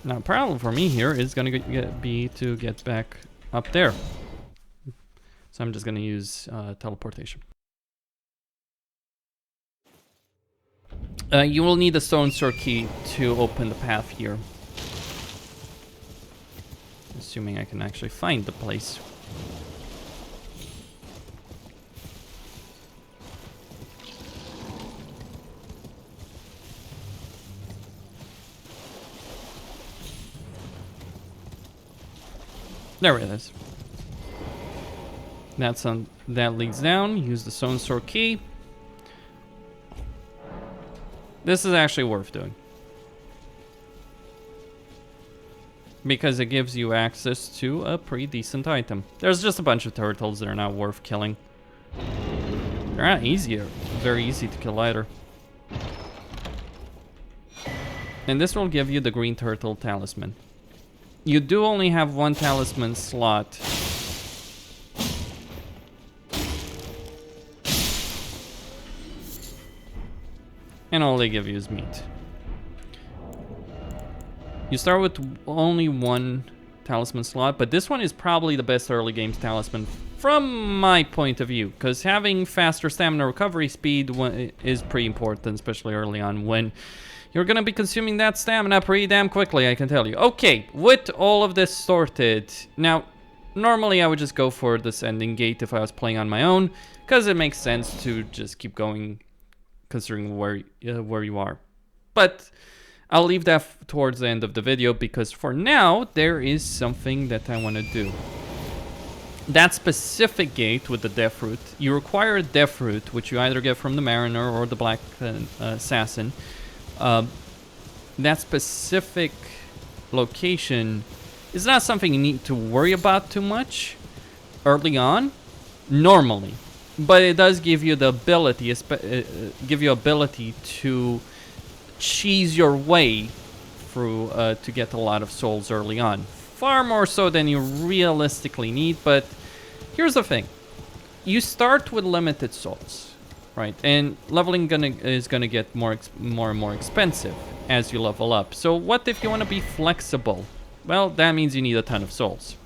Now, the problem for me here is going to be to get back up there. So I'm just going to use teleportation. You will need a stone sword key to open the path here. Assuming I can actually find the place. There it is. That leads down. Use the stone sword key. This is actually worth doing. Because it gives you access to a pretty decent item. There's just a bunch of turtles that are not worth killing. They're not easier. Very easy to kill either. And this will give you the green turtle talisman. You do only have one talisman slot. And all they give you is meat. You start with only one talisman slot, but this one is probably the best early games talisman from my point of view, because having faster stamina recovery speed is pretty important, especially early on when you're going to be consuming that stamina pretty damn quickly, I can tell you. Okay, with all of this sorted, now, normally I would just go for this ending gate if I was playing on my own, because it makes sense to just keep going considering where you are. But I'll leave that towards the end of the video, because for now, there is something that I want to do. That specific gate with the Deathroot, you require a Deathroot, which you either get from the Mariner or the Black Assassin. That specific location is not something you need to worry about too much early on, normally. But it does give you the ability, to cheese your way through to get a lot of souls early on. Far more so than you realistically need, but here's the thing. You start with limited souls, right? And leveling is gonna get more and more expensive as you level up. So what if you want to be flexible? Well, that means you need a ton of souls.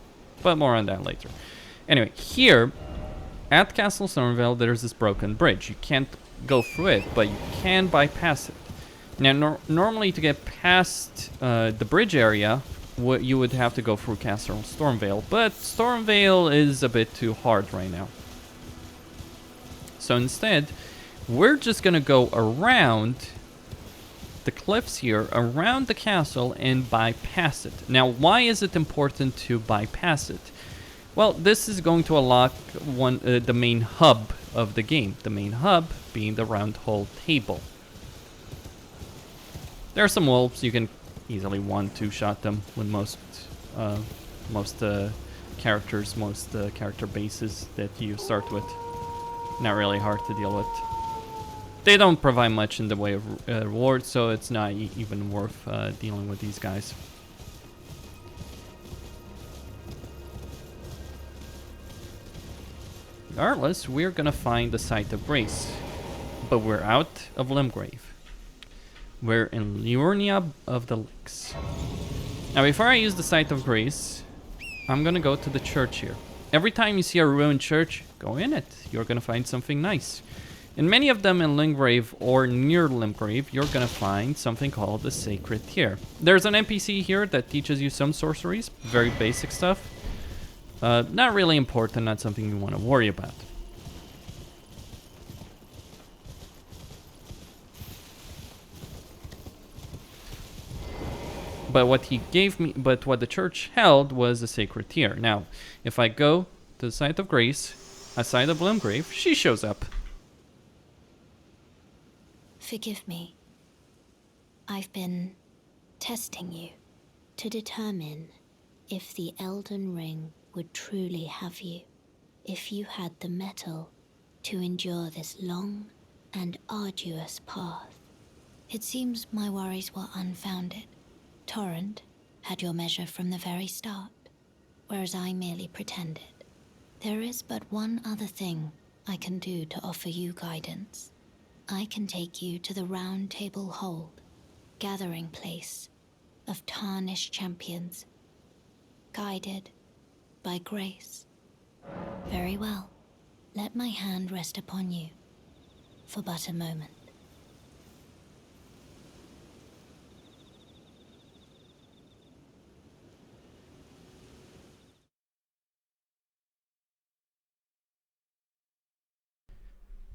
But more on that later. Anyway, here at Castle Stormveil, there's this broken bridge. You can't go through it, but you can bypass it. Now, normally to get past the bridge area, you would have to go through Castle Stormveil, but Stormveil is a bit too hard right now. So instead, we're just gonna go around the cliffs here, around the castle, and bypass it. Now, why is it important to bypass it? Well, this is going to unlock the main hub of the game, the main hub being the Roundtable. There are some wolves, you can easily 1-2 shot them with most character bases that you start with. Not really hard to deal with. They don't provide much in the way of rewards, so it's not even worth dealing with these guys. Regardless, we're gonna find the site of grace, but we're out of Limgrave. We're in Liurnia of the Lakes. Now, before I use the site of grace, I'm gonna go to the church here. Every time you see a ruined church, go in it. You're gonna find something nice. In many of them in Limgrave or near Limgrave, you're gonna find something called the Sacred Tear. There's an NPC here that teaches you some sorceries, very basic stuff. Not really important, not something you want to worry about. But what the church held was a sacred tear. Now, if I go to the site of grace, aside of Limgrave, she shows up. Forgive me. I've been testing you to determine if the Elden Ring would truly have you, if you had the mettle to endure this long and arduous path. It seems my worries were unfounded. Torrent had your measure from the very start, whereas I merely pretended. There is but one other thing I can do to offer you guidance. I can take you to the Roundtable Hold, gathering place of tarnished champions, guided by grace. Very well. Let my hand rest upon you for but a moment.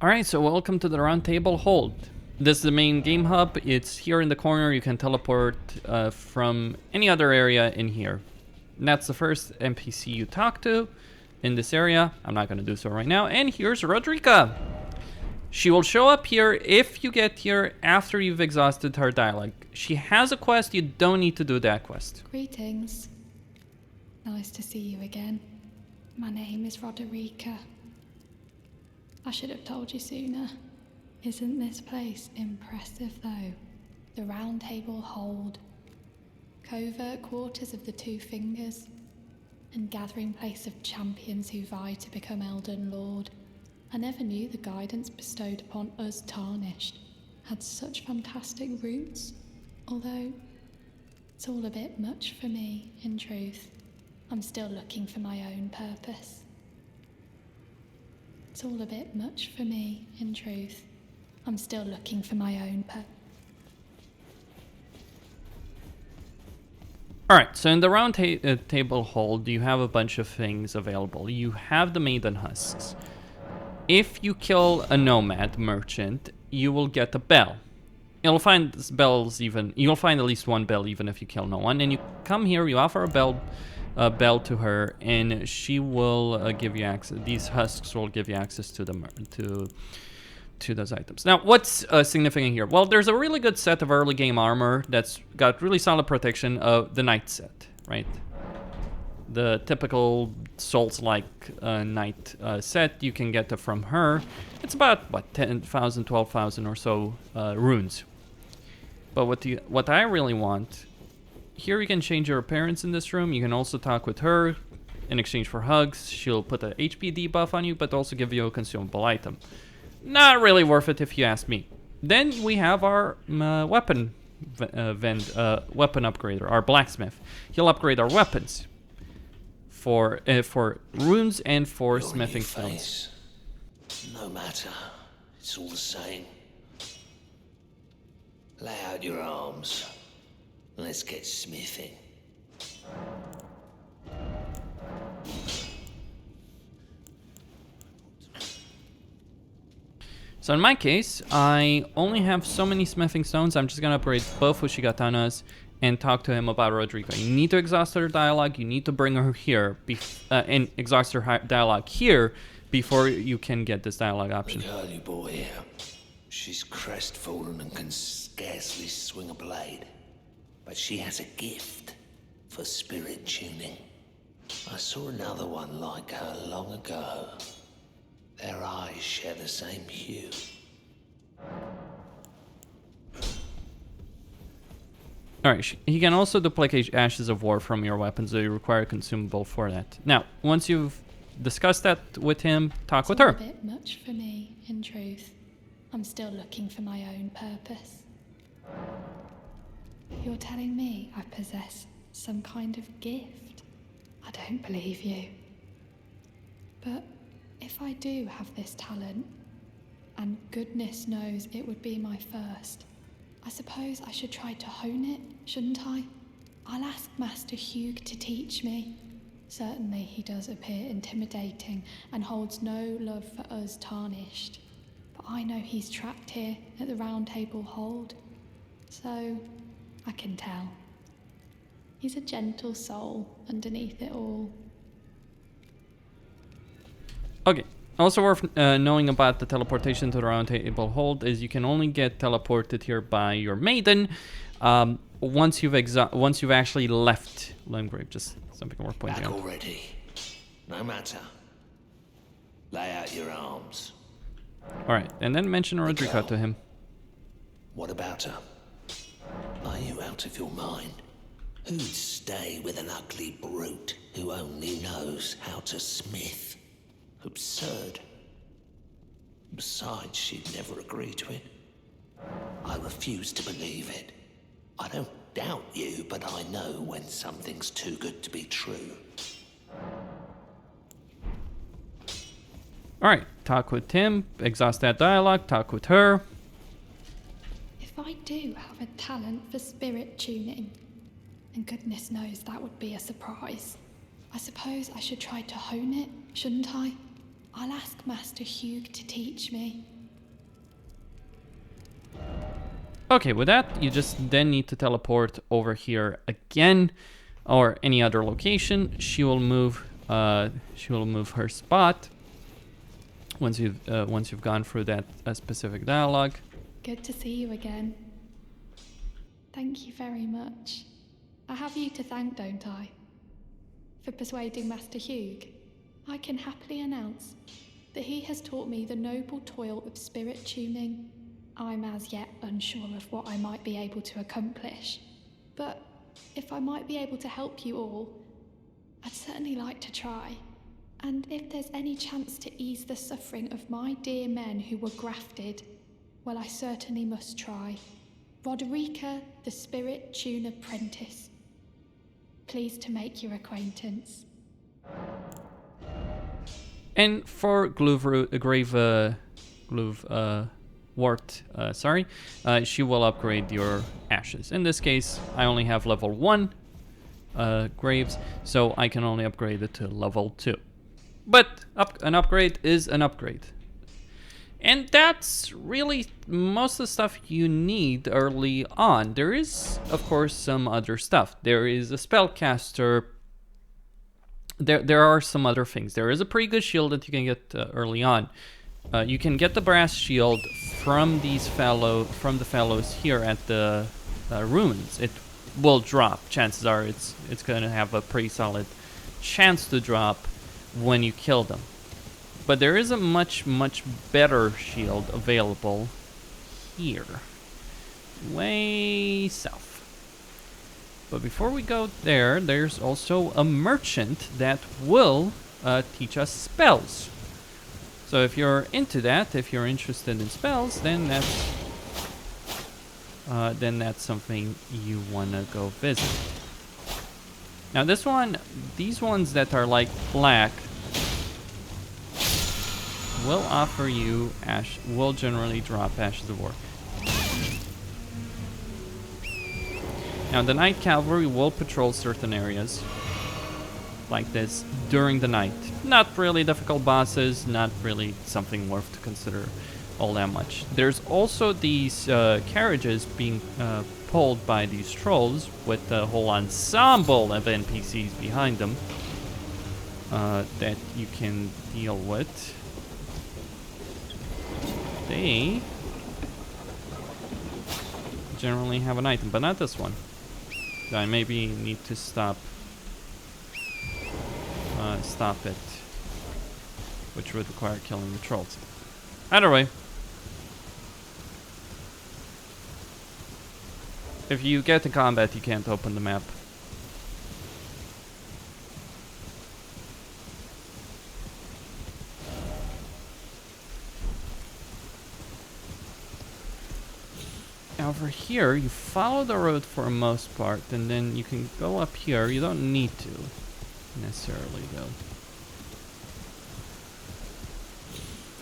Alright, so welcome to the Roundtable Hold. This is the main game hub. It's here in the corner. You can teleport from any other area in here. And that's the first NPC you talk to in this area. I'm not going to do so right now. And here's Rodrika. She will show up here if you get here after you've exhausted her dialogue. She has a quest. You don't need to do that quest. Greetings. Nice to see you again. My name is Rodrika. I should have told you sooner. Isn't this place impressive though? The Roundtable Hold. Covert quarters of the Two Fingers, and gathering place of champions who vie to become Elden Lord. I never knew the guidance bestowed upon us Tarnished had such fantastic roots, although it's all a bit much for me, in truth. I'm still looking for my own purpose. It's all a bit much for me, in truth. I'm still looking for my own purpose. Alright, so in the Roundtable Hold, you have a bunch of things available. You have the Maiden Husks. If you kill a Nomad merchant, you will get a bell. You'll find at least one bell even if you kill no one. And you come here, you offer a bell to her, and she will give you access. These husks will give you access to those items. Now, what's significant here? Well, there's a really good set of early game armor that's got really solid protection of the Knight set, right? The typical Souls-like Knight set, you can get it from her. It's about, what, 10,000, 12,000 or so runes. But what I really want, here you can change your appearance in this room. You can also talk with her in exchange for hugs. She'll put a HP debuff on you, but also give you a consumable item. Not really worth it if you ask me. Then we have our weapon upgrader, our Blacksmith. He'll upgrade our weapons for runes and for smithing stones. No matter, it's all the same. Lay out your arms. Let's get smithing. So in my case, I only have so many smithing stones. I'm just gonna upgrade both Uchigatana's and talk to him about Rodrika. You need to exhaust her dialogue. You need to bring her here and exhaust her dialogue here before you can get this dialogue option. The girl you brought here, she's crestfallen and can scarcely swing a blade. But she has a gift for spirit tuning. I saw another one like her long ago. Their eyes share the same hue. Alright, he can also duplicate Ashes of War from your weapons, so you require a consumable for that. Now, once you've discussed that with him, talk with her. It's a bit much for me, in truth. I'm still looking for my own purpose. You're telling me I possess some kind of gift? I don't believe you. But if I do have this talent, and goodness knows it would be my first, I suppose I should try to hone it, shouldn't I? I'll ask Master Hugh to teach me. Certainly he does appear intimidating and holds no love for us tarnished. But I know he's trapped here at the Roundtable hold. So, I can tell. He's a gentle soul underneath it all. Okay. Also worth knowing about the teleportation to the Roundtable hold is you can only get teleported here by your maiden once you've actually left Limgrave. Just something worth pointing Back out. already. No matter. Lay out your arms. Alright, and then mention Rodrigo to him. What about her? Are you out of your mind? Who'd stay with an ugly brute who only knows how to smith? Absurd. Besides, she'd never agree to it. I refuse to believe it. I don't doubt you, but I know when something's too good to be true. Alright, talk with him, exhaust that dialogue, talk with her. If I do have a talent for spirit tuning, and goodness knows that would be a surprise, I suppose I should try to hone it, shouldn't I? I'll ask Master Hugh to teach me. Okay, with that, you just then need to teleport over here again, or any other location. She will move her spot once you've gone through that specific dialogue. Good to see you again. Thank you very much. I have you to thank, don't I? For persuading Master Hugh. I can happily announce that he has taught me the noble toil of spirit tuning. I'm as yet unsure of what I might be able to accomplish, but if I might be able to help you all, I'd certainly like to try. And if there's any chance to ease the suffering of my dear men who were grafted, well, I certainly must try. Roderica, the Spirit Tune Apprentice. Pleased to make your acquaintance. And for she will upgrade your ashes. In this case, I only have level 1 graves, so I can only upgrade it to level 2. But an upgrade is an upgrade. And that's really most of the stuff you need early on. There is, of course, some other stuff. There is a spellcaster. There are some other things. There is a pretty good shield that you can get early on. You can get the brass shield from the fellows here at the ruins. It will drop. Chances are it's going to have a pretty solid chance to drop when you kill them. But there is a much better shield available here, way south. But before we go there, there's also a merchant that will teach us spells. So if you're into that, if you're interested in spells, then that's something you wanna go visit. Now these ones that are like black will offer you will generally drop Ashes of War. Now the Night Cavalry will patrol certain areas like this during the night. Not really difficult bosses, not really something worth to consider all that much. There's also these carriages being pulled by these trolls with a whole ensemble of NPCs behind them that you can deal with. they generally have an item, but not this one. I maybe need to stop it, which would require killing the trolls. Either way, if you get to combat, you can't open the map. Over here, you follow the road for the most part, and then you can go up here. You don't need to necessarily, though.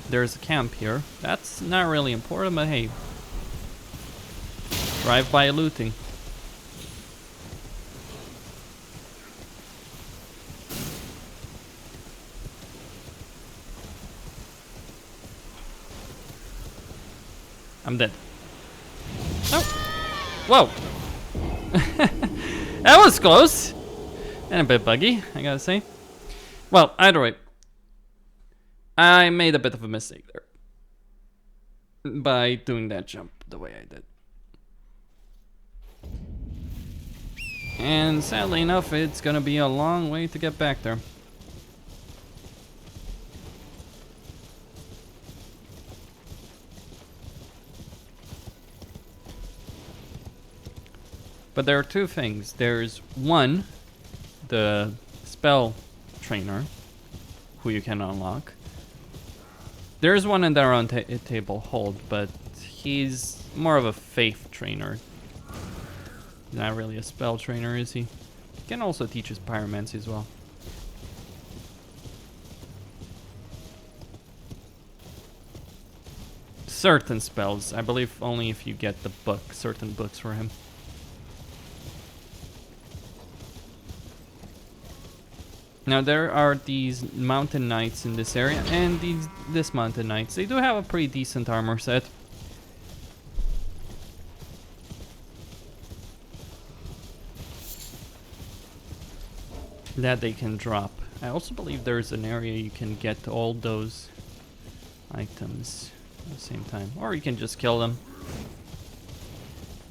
There's a camp here. That's not really important, but hey, drive-by looting. I'm dead. Oh! Whoa! That was close! And a bit buggy, I gotta say. Well, either way, I made a bit of a mistake there by doing that jump the way I did. And sadly enough, it's gonna be a long way to get back there. But there are two things. There's one, the spell trainer, who you can unlock. There's one in the round table hold, but he's more of a faith trainer. He's not really a spell trainer, is he? He can also teach us pyromancy as well. Certain spells, I believe only if you get the book, certain books for him. Now there are these mountain knights in this area, and this mountain knights, they do have a pretty decent armor set. That they can drop. I also believe there's an area you can get all those items at the same time, or you can just kill them.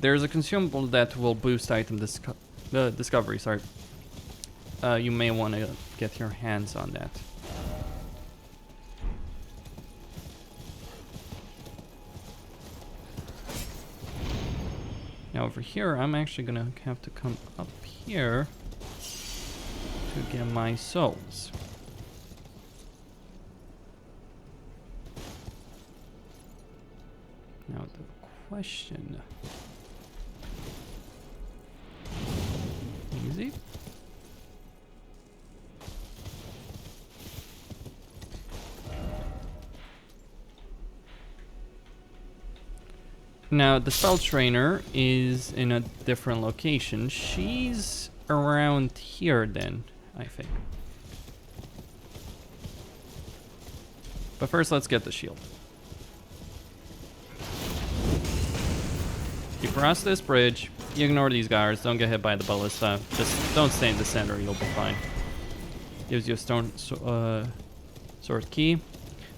There's a consumable that will boost item discovery, sorry. You may want to get your hands on that. Now over here, I'm actually gonna have to come up here to get my souls. Now the question... Easy. Now, the spell trainer is in a different location. She's around here then, I think. But first, let's get the shield. You cross this bridge, you ignore these guards, don't get hit by the ballista. Just don't stay in the center, you'll be fine. Gives you a stone sword key.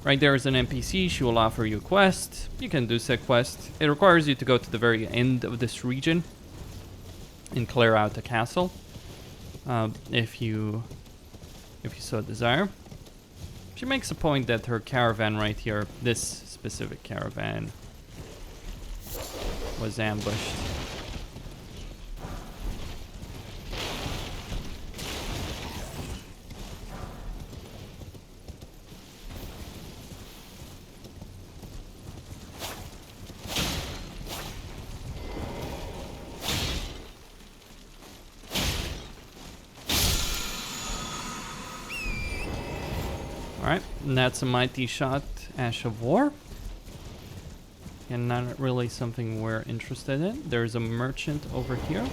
Right there is an NPC, she will offer you a quest. You can do said quest. It requires you to go to the very end of this region and clear out the castle, if you so desire. She makes a point that her caravan right here, this specific caravan, was ambushed. Alright, and that's a mighty shot, Ash of War. And not really something we're interested in. There's a merchant over here.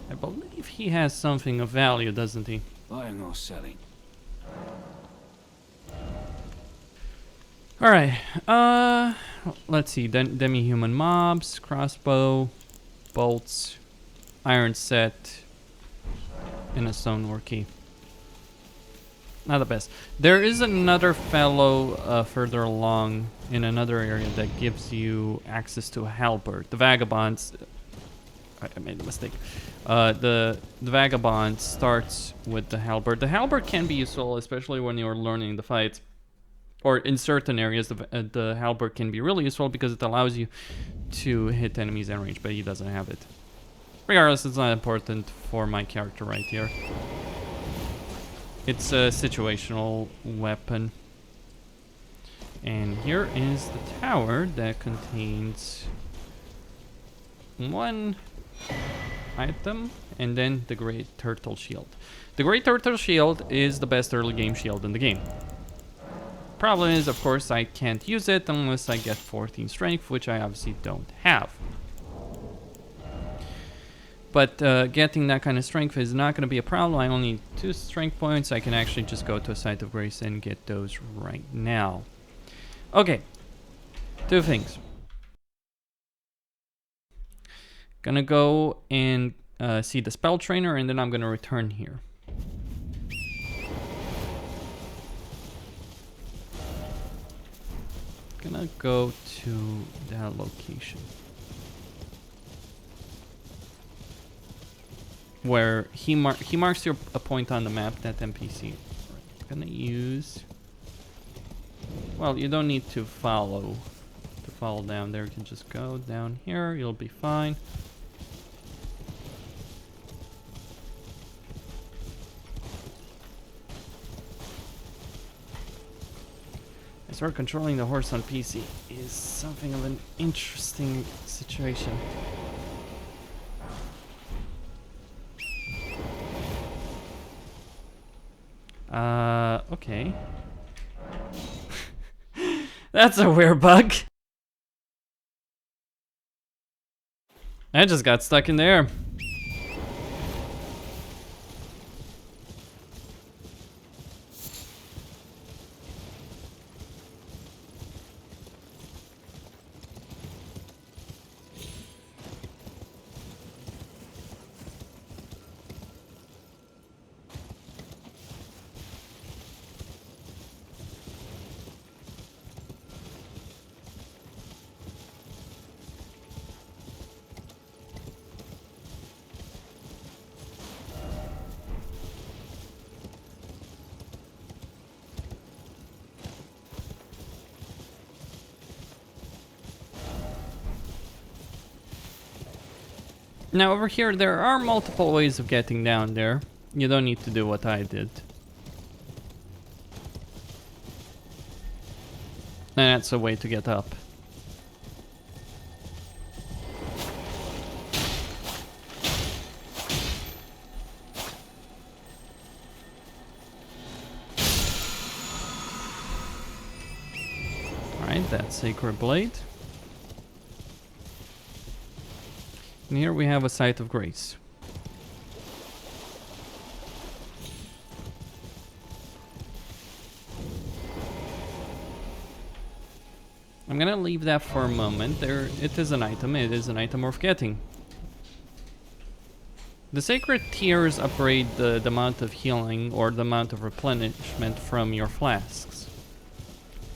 I believe he has something of value, doesn't he? Buying or selling? Alright, let's see. Demi-human mobs, crossbow, bolts, iron set, and a stonework key. not the best. There is another fellow further along in another area that gives you access to a halberd. The vagabonds. I made a mistake. The vagabond starts with the halberd. The halberd can be useful, especially when you're learning the fight. Or in certain areas, the halberd can be really useful because it allows you to hit enemies in range, but he doesn't have it. Regardless, it's not important for my character right here. It's a situational weapon. And here is the tower that contains one item and then the Great Turtle Shield. The Great Turtle Shield is the best early game shield in the game. Problem is, of course, I can't use it unless I get 14 strength, which I obviously don't have. But getting that kind of strength is not going to be a problem. I only need 2 strength points. I can actually just go to a Site of Grace and get those right now. Okay, 2 things. Gonna go and see the spell trainer, and then I'm gonna return here. Gonna go to that location where he marks a point on the map, that NPC. Right. Gonna use. Well, you don't need to follow down there. You can just go down here. You'll be fine. I swear controlling the horse on PC is something of an interesting situation. Okay. That's a weird bug. I just got stuck in there. Now over here, there are multiple ways of getting down there. You don't need to do what I did. And that's a way to get up. Alright, that's Sacred Blade. And here we have a Site of Grace. I'm gonna leave that for a moment. It is an item. It is an item worth getting. The Sacred Tears upgrade the amount of healing or the amount of replenishment from your flasks.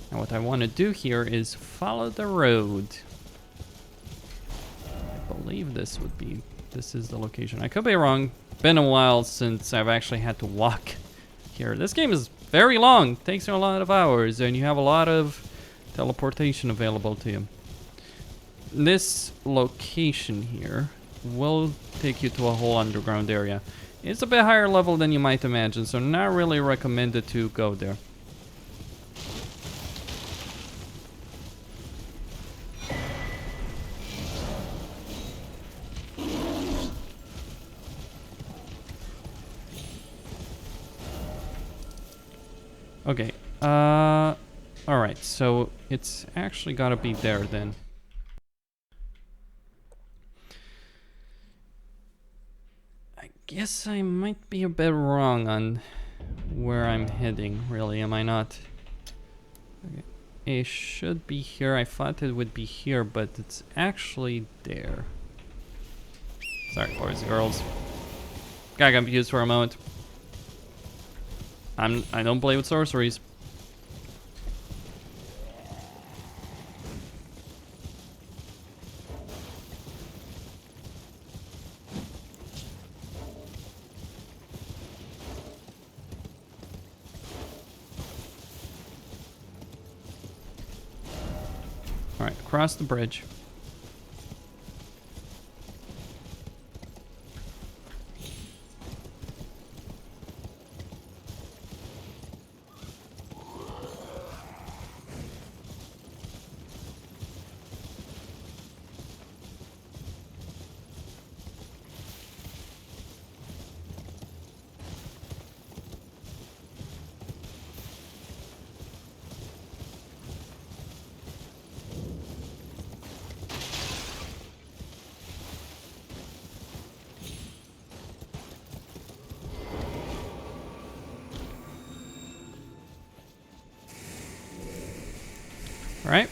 Now what I want to do here is follow the road. I believe this is the location. I could be wrong. Been a while since I've actually had to walk here. This game is very long. Takes you a lot of hours, and you have a lot of teleportation available to you. This location here will take you to a whole underground area. It's a bit higher level than you might imagine, so not really recommended to go there. Okay, alright, so it's actually gotta be there then. I guess I might be a bit wrong on where I'm heading, really, am I not? Okay. It should be here. I thought it would be here, but it's actually there. Sorry, boys and girls. Got confused for a moment. I don't play with sorceries. All right, across the bridge. All right.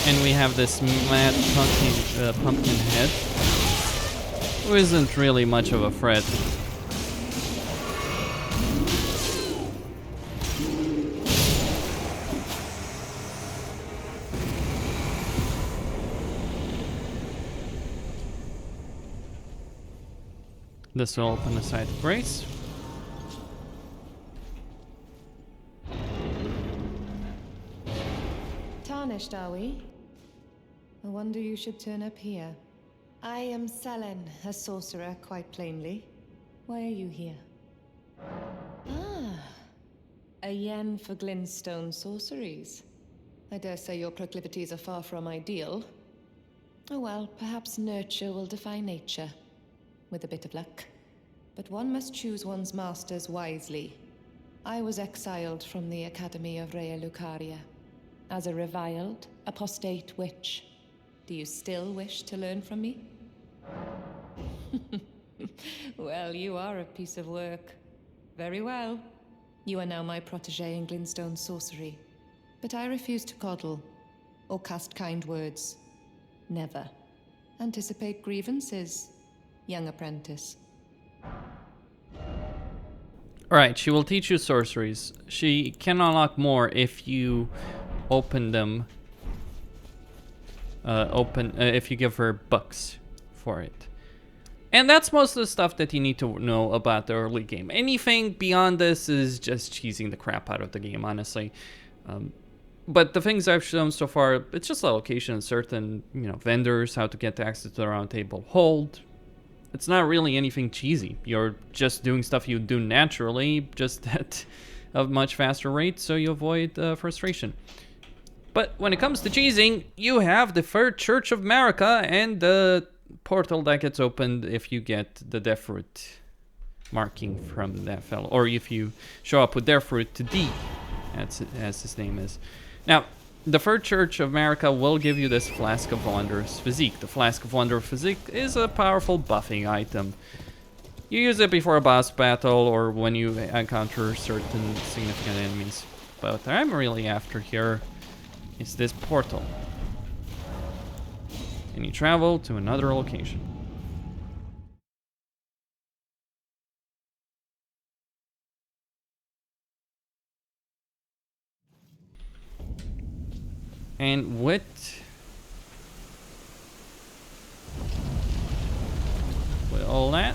And we have this mad pumpkin head, who isn't really much of a threat. This will open the side of grace. Tarnished, are we? I wonder you should turn up here. I am Selen, a sorcerer, quite plainly. Why are you here? Ah, a yen for glintstone sorceries. I dare say your proclivities are far from ideal. Oh well, perhaps nurture will defy nature. With a bit of luck. But one must choose one's masters wisely. I was exiled from the Academy of Rea Lucaria as a reviled, apostate witch. Do you still wish to learn from me? Well, you are a piece of work. Very well. You are now my protege in glintstone sorcery. But I refuse to coddle or cast kind words. Never. Anticipate grievances, young apprentice. Alright, she will teach you sorceries. She can unlock more if you open them. If you give her books for it. And that's most of the stuff that you need to know about the early game. Anything beyond this is just cheesing the crap out of the game, honestly. But the things I've shown so far, it's just a location of certain, vendors, how to get access to the Roundtable hold. It's not really anything cheesy. You're just doing stuff you do naturally, just at a much faster rate, so you avoid frustration. But when it comes to cheesing, you have the Third Church of America and the portal that gets opened if you get the Deathroot marking from that fellow. Or if you show up with Deathroot to D, as his name is. Now, the Third Church of America will give you this Flask of Wondrous Physique. The Flask of Wondrous Physique is a powerful buffing item. You use it before a boss battle or when you encounter certain significant enemies. But what I'm really after here is this portal. And you travel to another location. And with all that,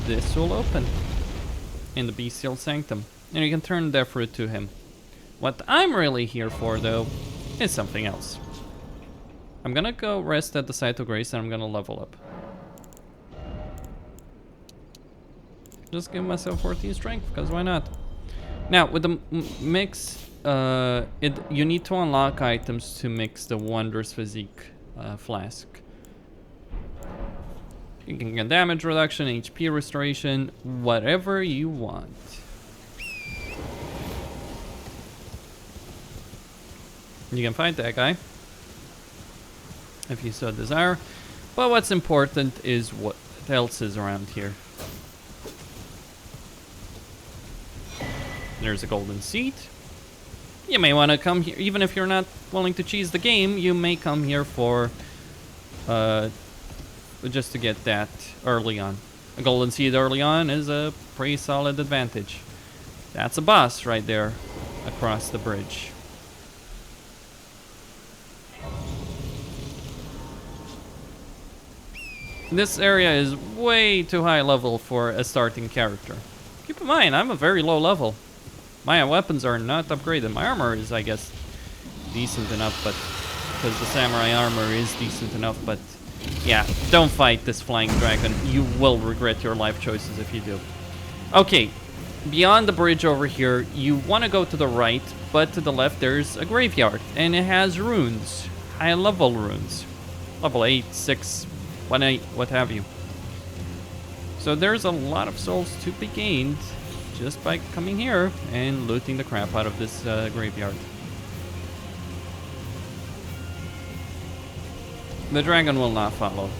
this will open in the Bestial Sanctum. And you can turn Deathroot to him. What I'm really here for, though, is something else. I'm gonna go rest at the Site of Grace and I'm gonna level up. Just give myself 14 strength, because why not? Now, with the mix, you need to unlock items to mix the Wondrous Physique flask. You can get damage reduction, HP restoration, whatever you want. You can fight that guy if you so desire, but what's important is what else is around here. There's a golden seed. You may want to come here, even if you're not willing to cheese the game, you may come here for, just to get that early on. A golden seed early on is a pretty solid advantage. That's a boss right there, across the bridge. This area is way too high level for a starting character. Keep in mind, I'm a very low level. My weapons are not upgraded. My armor is, I guess, decent enough, but because the samurai armor is decent enough, but yeah, don't fight this flying dragon. You will regret your life choices if you do. Okay, beyond the bridge over here, you want to go to the right, but to the left there's a graveyard, and it has runes, high level runes, level 8, 6, 1, 8, what have you. So there's a lot of souls to be gained just by coming here and looting the crap out of this graveyard. The dragon will not follow,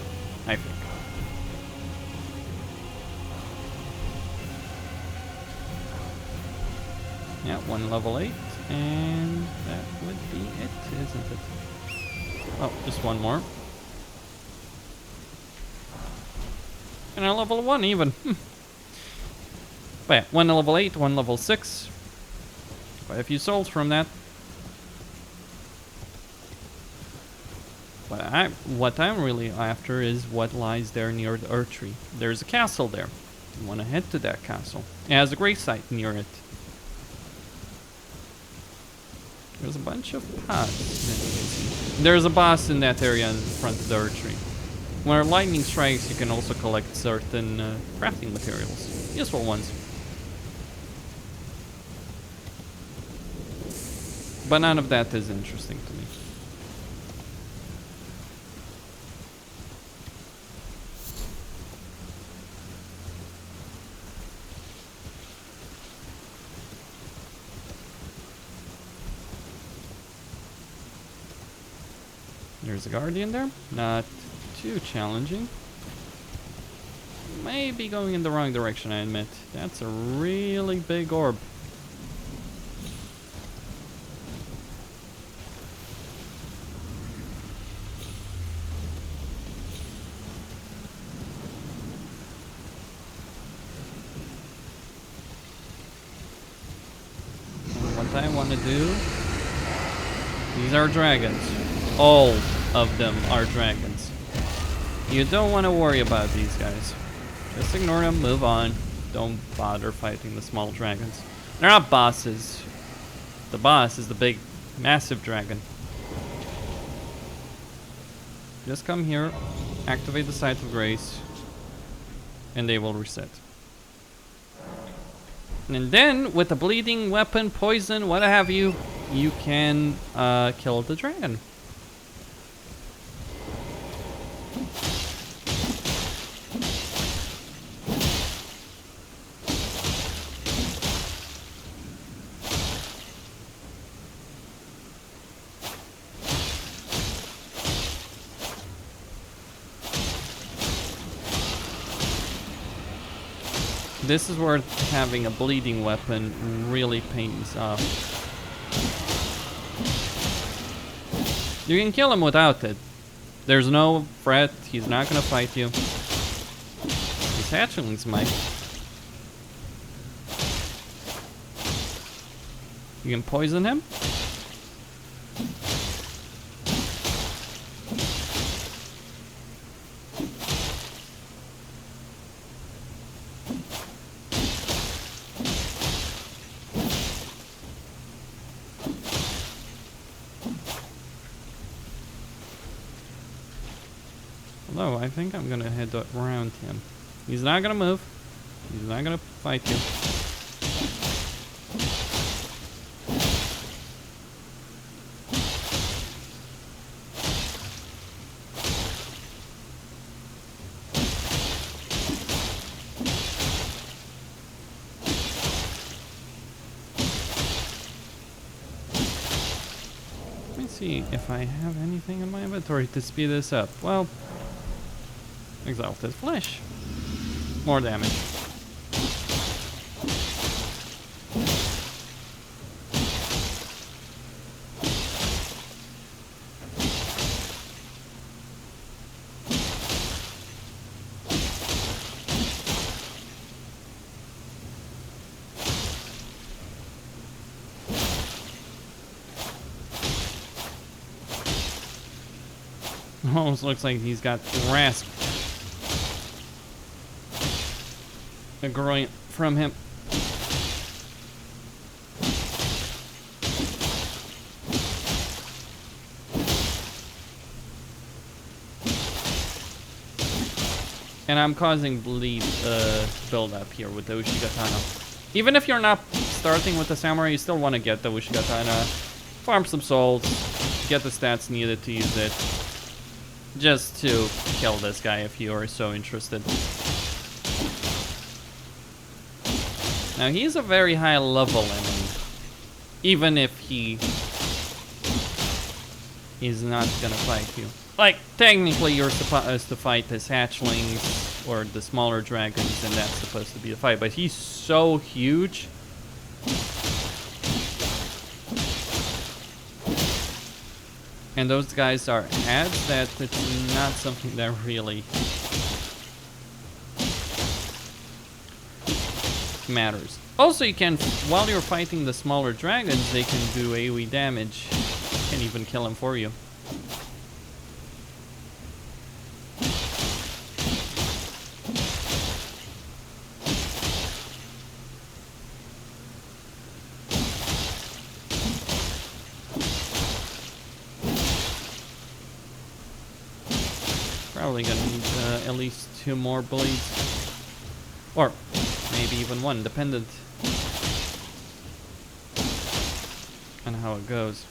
I think. Yeah, one level 8, and that would be it, isn't it? Oh, just one more. And a level 1 even. But yeah, one level 8, one level 6. Quite a few souls from that. But what I'm really after is what lies there near the Earth Tree. There's a castle there. You want to head to that castle. It has a grave site near it. There's a bunch of pods. There's a boss in that area in front of the Earth Tree. Where lightning strikes, you can also collect certain crafting materials. Useful ones. But none of that is interesting to me. There's a guardian there. Not too challenging. Maybe going in the wrong direction, I admit. That's a really big orb. What I want to do... These are dragons. All of them are dragons. You don't want to worry about these guys. Just ignore them, move on. Don't bother fighting the small dragons. They're not bosses. The boss is the big, massive dragon. Just come here, activate the Site of Grace, and they will reset. And then, with a bleeding weapon, poison, what have you, you can kill the dragon. This is where having a bleeding weapon really pays off. You can kill him without it. There's no threat, he's not gonna fight you. His hatchlings might. You can poison him. Although, I think I'm gonna head around him. He's not gonna move. He's not gonna fight you. Let me see if I have anything in my inventory to speed this up. Well, Exalted Flesh. More damage. Almost looks like he's got grasp growing from him. And I'm causing bleed build up here with the Uchigatana. Even if you're not starting with the Samurai, you still want to get the Uchigatana, farm some souls, get the stats needed to use it, just to kill this guy if you are so interested. Now he's a very high level enemy, even if he's not gonna fight you. Like, technically you're supposed to fight his hatchlings or the smaller dragons, and that's supposed to be the fight, but he's so huge. And those guys are ads that it's not something that really matters. Also, you can, while you're fighting the smaller dragons, they can do AoE damage and even kill them for you. Probably gonna need at least 2 more blades. Or maybe even 1, dependent on how it goes.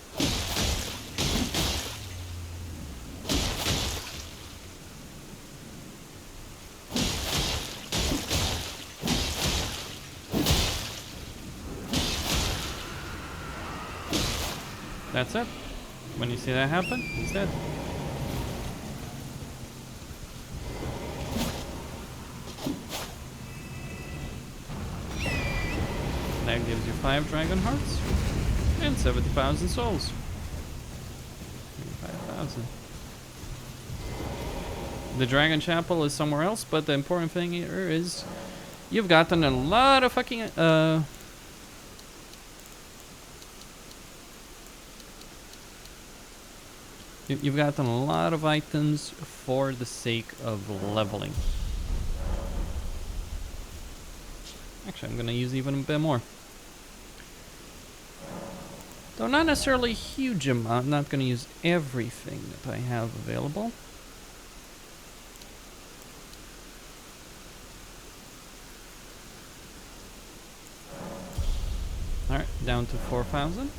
That's it. When you see that happen, he's dead. That gives you 5 dragon hearts and 70,000 souls. 5,000. The dragon chapel is somewhere else, but the important thing here is you've gotten a lot of fucking you've gotten a lot of items for the sake of leveling. Actually, I'm gonna use even a bit more. Though not necessarily a huge amount, I'm not gonna use everything that I have available. Alright, down to 4,000.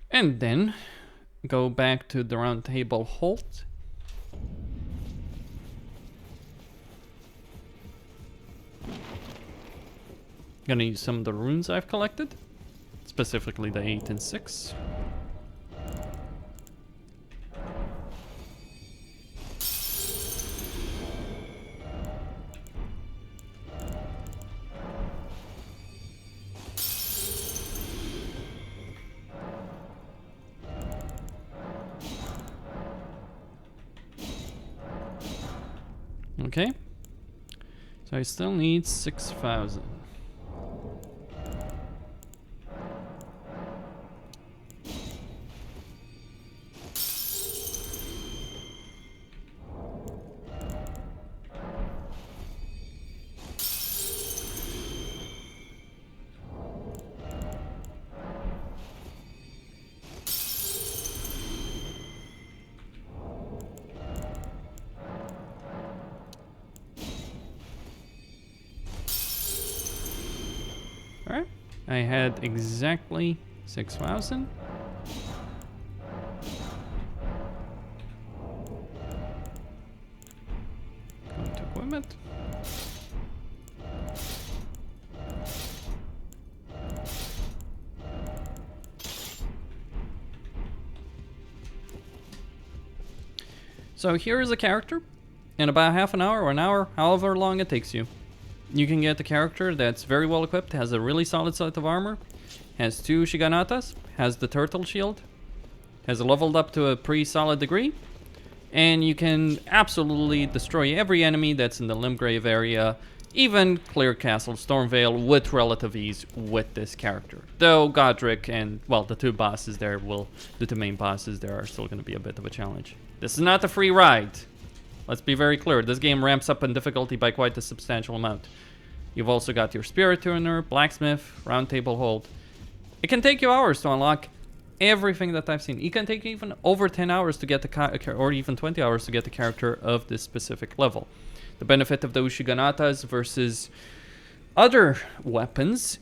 And then go back to the Roundtable halt. Gonna use some of the runes I've collected, specifically the 8 and 6. Okay, so I still need 6,000. Alright, I had exactly 6,000. Go to equipment. So here is a character. In about half an hour or an hour, however long it takes you, you can get the character that's very well equipped, has a really solid set of armor, has 2 Uchigatas, has the turtle shield, has leveled up to a pretty solid degree, and you can absolutely destroy every enemy that's in the Limgrave area even clear Castle Stormvale with relative ease with this character. Though Godric and, well, the two main bosses there are still going to be a bit of a challenge. This is not a free ride. Let's be very clear. This game ramps up in difficulty by quite a substantial amount. You've also got your Spirit Tuner, Blacksmith, Roundtable Hold. It can take you hours to unlock everything that I've seen. It can take even over 10 hours to get the or even 20 hours to get the character of this specific level. The benefit of the Uchigatas versus other weapons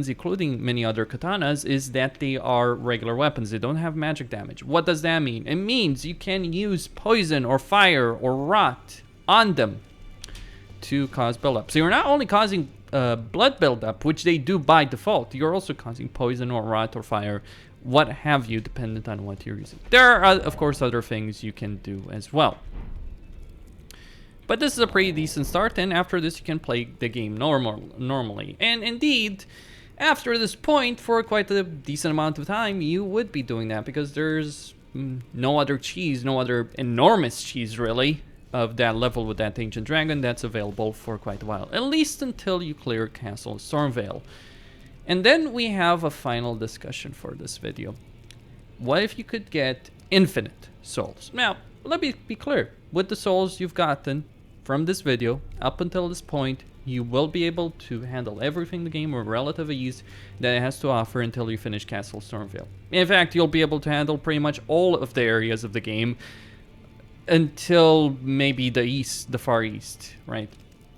including many other katanas, is that they are regular weapons. They don't have magic damage. What does that mean? It means you can use poison or fire or rot on them to cause buildup. So you're not only causing blood buildup, which they do by default, you're also causing poison or rot or fire, what have you, dependent on what you're using. There are, of course, other things you can do as well. But this is a pretty decent start, and after this you can play the game normally. And indeed, after this point, for quite a decent amount of time, you would be doing that, because there's no other enormous cheese, really, of that level with that Ancient Dragon that's available for quite a while. At least until you clear Castle Stormvale. And then we have a final discussion for this video. What if you could get infinite souls? Now, let me be clear. With the souls you've gotten from this video, up until this point, you will be able to handle everything the game with relative ease that it has to offer until you finish Castle Stormvale. In fact, you'll be able to handle pretty much all of the areas of the game until maybe the far east, right?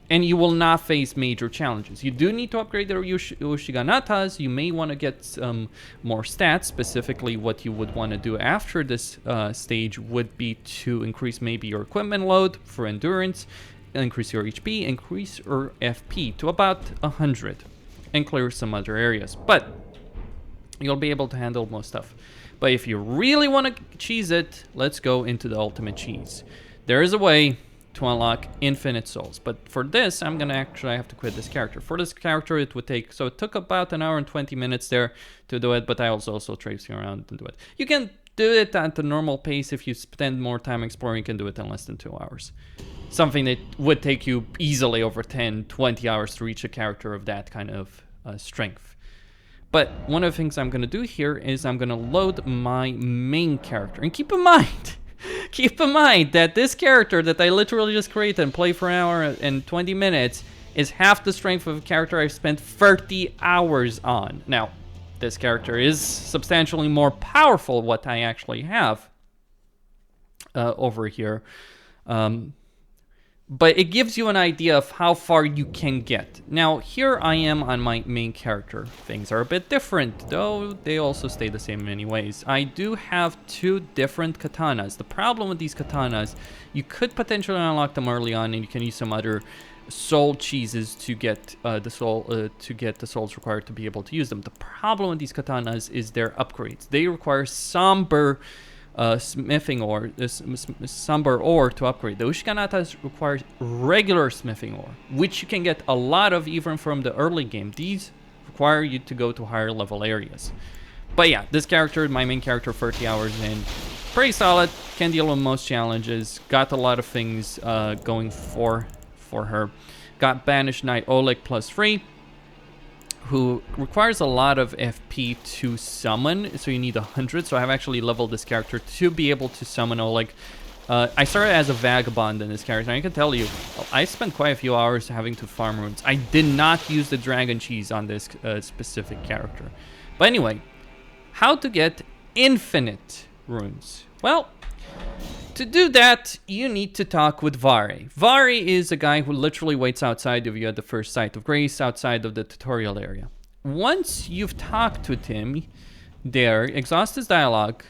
And you will not face major challenges. You do need to upgrade the Ushiganatas. You may want to get some more stats. Specifically, what you would want to do after this stage would be to increase maybe your equipment load for endurance, increase your HP, increase your FP to about 100, and clear some other areas. But you'll be able to handle most stuff. But if you really want to cheese it, let's go into the ultimate cheese. There is a way to unlock infinite souls, but for this I'm gonna actually have to quit this character. For this character it took about an hour and 20 minutes there to do it, but I was also traipsing around and do it. You can do it at the normal pace. If you spend more time exploring, you can do it in less than 2 hours. Something that would take you easily over 10-20 hours to reach a character of that kind of strength. But one of the things I'm gonna do here is I'm gonna load my main character, and keep in mind that this character that I literally just created and played for an hour and 20 minutes is half the strength of a character I've spent 30 hours on. Now, this character is substantially more powerful than what I actually have over here. But it gives you an idea of how far you can get. Now, here I am on my main character. Things are a bit different, though they also stay the same in many ways. I do have 2 different katanas. The problem with these katanas, you could potentially unlock them early on, and you can use some other soul cheeses to get the souls required to be able to use them. The problem with these katanas is their upgrades. They require somber smithing ore, somber ore to upgrade. The Ushiganatas require regular smithing ore, which you can get a lot of even from the early game. These require you to go to higher level areas. But yeah, this character, my main character, 30 hours in, pretty solid, can deal with most challenges, got a lot of things going for her. Got Banished Knight Oleg +3, who requires a lot of FP to summon, so you need 100. So I have actually leveled this character to be able to summon Oleg. I started as a vagabond in this character, and I can tell you, I spent quite a few hours having to farm runes. I did not use the dragon cheese on this specific character. But anyway, how to get infinite runes? Well, to do that, you need to talk with Vare. Vare is a guy who literally waits outside of you at the first sight of grace, outside of the tutorial area. Once you've talked with him there, exhaust his dialogue,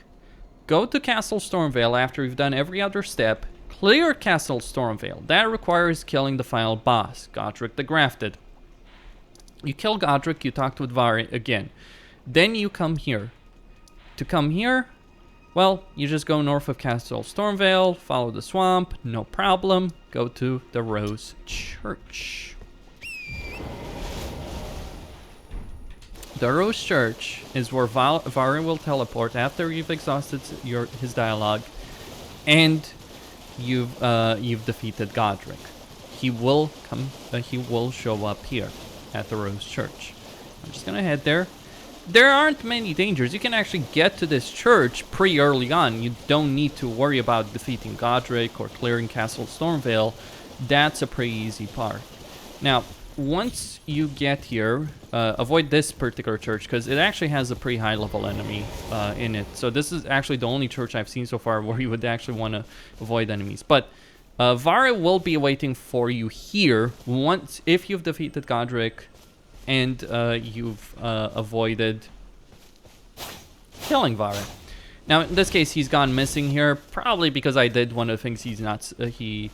go to Castle Stormvale after you've done every other step, clear Castle Stormvale. That requires killing the final boss, Godric the Grafted. You kill Godric, you talk with Vare again. Then you come here. To come here, well, you just go north of Castle Stormvale, follow the swamp, no problem. Go to the Rose Church. The Rose Church is where Vare will teleport after you've exhausted his dialogue and you've defeated Godric. he will come. He will show up here at the Rose Church. I'm just gonna head there. There aren't many dangers. You can actually get to this church pretty early on. You don't need to worry about defeating Godric or clearing Castle Stormvale. That's a pretty easy part. Now, once you get here, avoid this particular church because it actually has a pretty high level enemy in it. So this is actually the only church I've seen so far where you would actually want to avoid enemies. But Vara will be waiting for you here once if you've defeated Godric and you've avoided killing Vara. Now, in this case, he's gone missing here, probably because I did one of the things he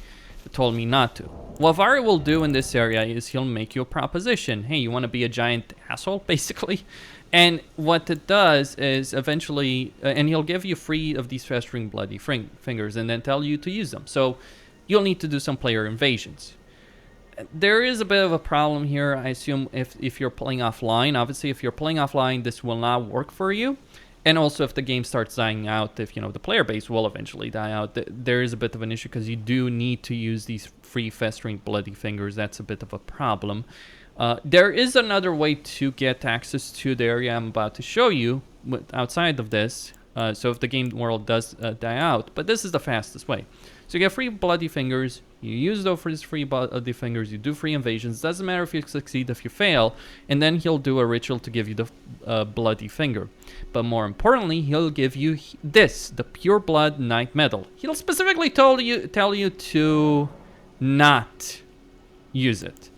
told me not to. What Vara will do in this area is he'll make you a proposition. Hey, you want to be a giant asshole, basically? And what it does is eventually, and he'll give you 3 of these festering bloody fingers and then tell you to use them. So you'll need to do some player invasions. There is a bit of a problem here, I assume, if you're playing offline. Obviously, if you're playing offline, this will not work for you. And also, if the game starts dying out, if, you know, the player base will eventually die out, there is a bit of an issue because you do need to use these 3 festering bloody fingers. That's a bit of a problem. There is another way to get access to the area I'm about to show you outside of this. So if the game world does die out, but this is the fastest way. So you get 3 bloody fingers, you use those for these 3 bloody fingers, you do 3 invasions, doesn't matter if you succeed, if you fail, and then he'll do a ritual to give you the bloody finger. But more importantly, he'll give you this, the pure blood knight medal. He'll specifically tell you to not use it.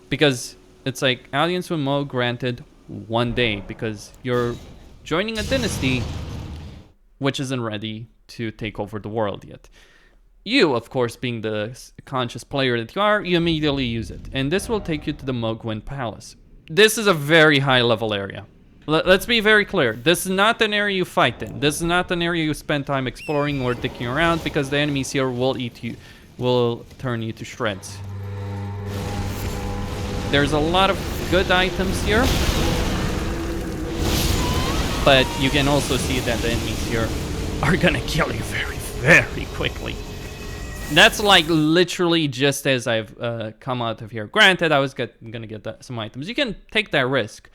Because it's like audience with Mo granted 1 day, because you're joining a dynasty which isn't ready to take over the world yet. You, of course, being the conscious player that you are, you immediately use it. And this will take you to the Mogwin Palace. This is a very high level area. Let's be very clear. This is not an area you fight in. This is not an area you spend time exploring or dicking around, because the enemies here will eat you, will turn you to shreds. There's a lot of good items here, but you can also see that the enemies here are gonna kill you very, very quickly. That's like literally just as I've come out of here. Granted, I was gonna get some items. You can take that risk,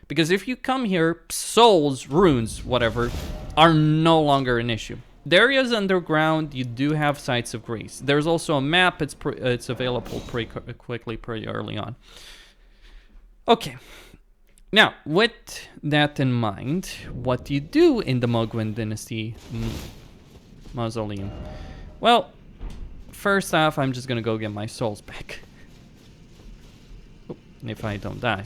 because if you come here, souls, runes, whatever, are no longer an issue. The area's underground. You do have sites of grace. There's also a map. It's available pretty quickly, pretty early on. Okay. Now, with that in mind, what do you do in the Mogwin Dynasty Mausoleum? Well, first off, I'm just gonna go get my souls back. If I don't die.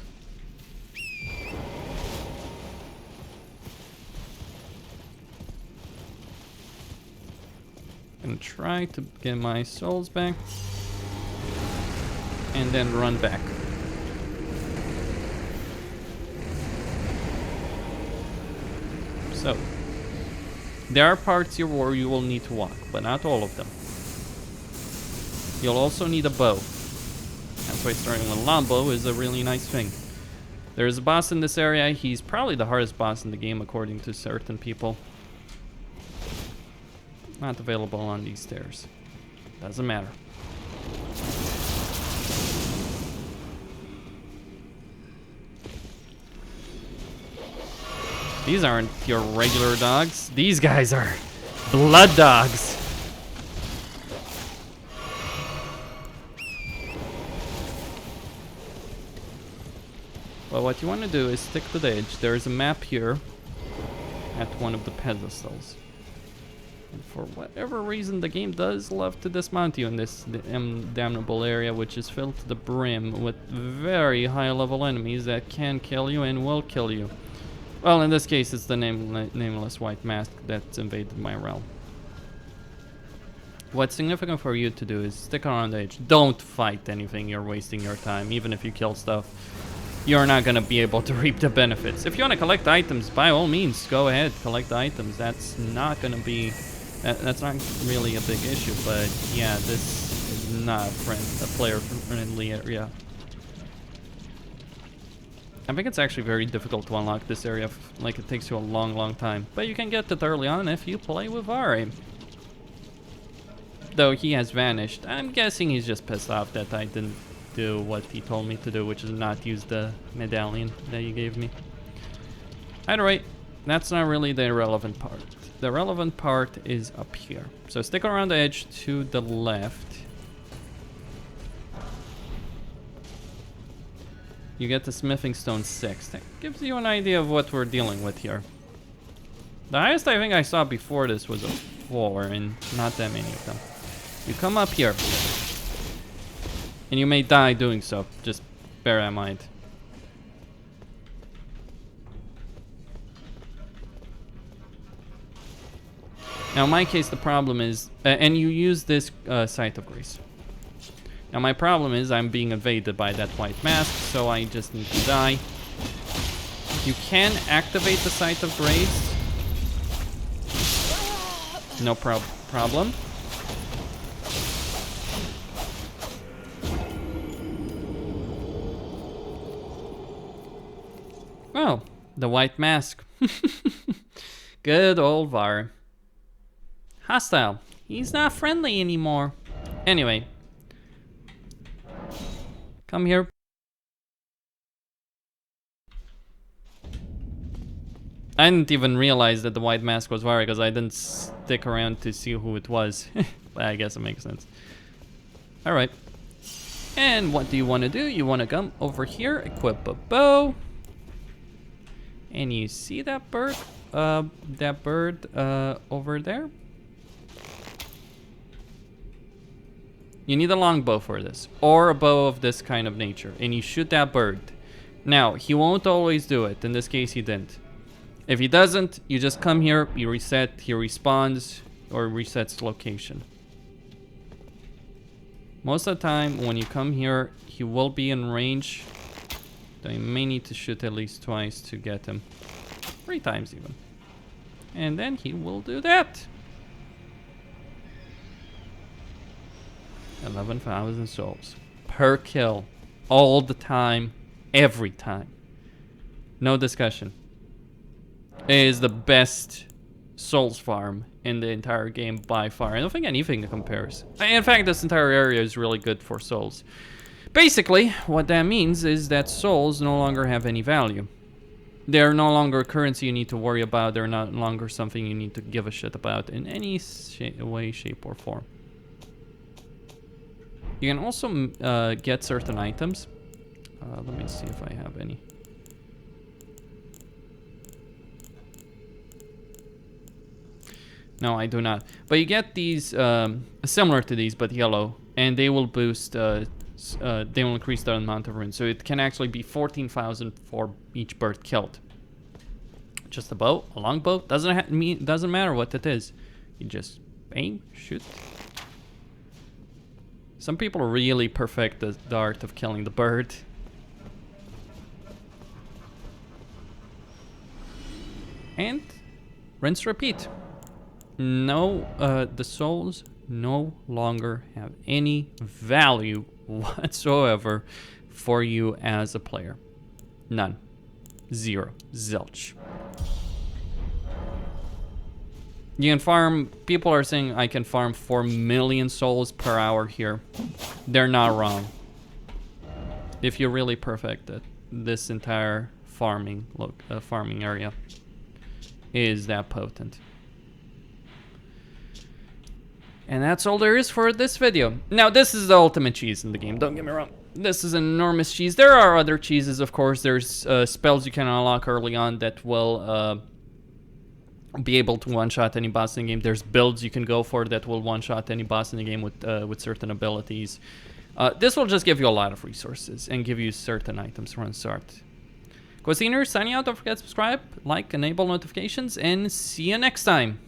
And try to get my souls back. And then run back. So, there are parts here where you will need to walk, but not all of them. You'll also need a bow. That's why starting with a longbow is a really nice thing. There's a boss in this area. He's probably the hardest boss in the game according to certain people. Not available on these stairs. Doesn't matter. These aren't your regular dogs. These guys are blood dogs. Well, what you want to do is stick to the edge. There's a map here at one of the pedestals. And for whatever reason, the game does love to dismount you in this damnable area, which is filled to the brim with very high level enemies that can kill you and will kill you. Well, in this case, it's the nameless white mask that's invaded my realm. What's significant for you to do is stick around the edge. Don't fight anything. You're wasting your time. Even if you kill stuff, you're not going to be able to reap the benefits. If you want to collect items, by all means, go ahead, collect items. That's not going to be... That's not really a big issue, but yeah, this is not a player-friendly area. I think it's actually very difficult to unlock this area. Like, it takes you a long, long time. But you can get it early on if you play with Vara. though he has vanished. I'm guessing he's just pissed off that I didn't do what he told me to do, which is not use the medallion that you gave me. Either way, that's not really the relevant part. The relevant part is up here. So stick around the edge to the left. You get the smithing stone 6. That gives you an idea of what we're dealing with here. The highest I think I saw before this was a 4, and not that many of them. You come up here, and you may die doing so. Just bear that in mind. Now in my case the problem is, and you use this Sight of Grace. Now my problem is I'm being evaded by that white mask, so I just need to die. You can activate the Sight of Grace. No problem. Oh, the white mask. Good old Var. Hostile. He's not friendly anymore. Anyway. Come here. I didn't even realize that the white mask was Var because I didn't stick around to see who it was. But I guess it makes sense. Alright. And what do you want to do? You want to come over here, equip a bow. And you see that bird? Over there? You need a longbow for this, or a bow of this kind of nature, and you shoot that bird. Now, he won't always do it. In this case, he didn't. If he doesn't, you just come here, you reset, he respawns, or resets location. Most of the time, when you come here, he will be in range. So you may need to shoot at least twice to get him. 3 times even. And then he will do that. 11,000 souls per kill, all the time, every time. No discussion. It is the best souls farm in the entire game by far. I don't think anything compares. In fact, this entire area is really good for souls. Basically, what that means is that souls no longer have any value. They're no longer a currency you need to worry about. They're no longer something you need to give a shit about in any way, shape, or form. You can also get certain items. Let me see if I have any. No, I do not. But you get these, similar to these, but yellow. And they will boost, they will increase the amount of runes. So it can actually be 14,000 for each bird killed. Just a bow, a longbow, doesn't matter what it is. You just aim, shoot. Some people really perfect the art of killing the bird. And rinse, repeat. No, the souls no longer have any value whatsoever for you as a player. None. 0. Zilch. You can farm, people are saying I can farm 4 million souls per hour here. They're not wrong. If you really perfect it, this entire farming area is that potent. And that's all there is for this video. Now, this is the ultimate cheese in the game, don't get me wrong. This is an enormous cheese. There are other cheeses, of course. There's spells you can unlock early on that will be able to one-shot any boss in the game. There's builds you can go for that will one-shot any boss in the game with certain abilities. This will just give you a lot of resources and give you certain items from the start. Costin signing out. Don't forget to subscribe, like, enable notifications, and see you next time.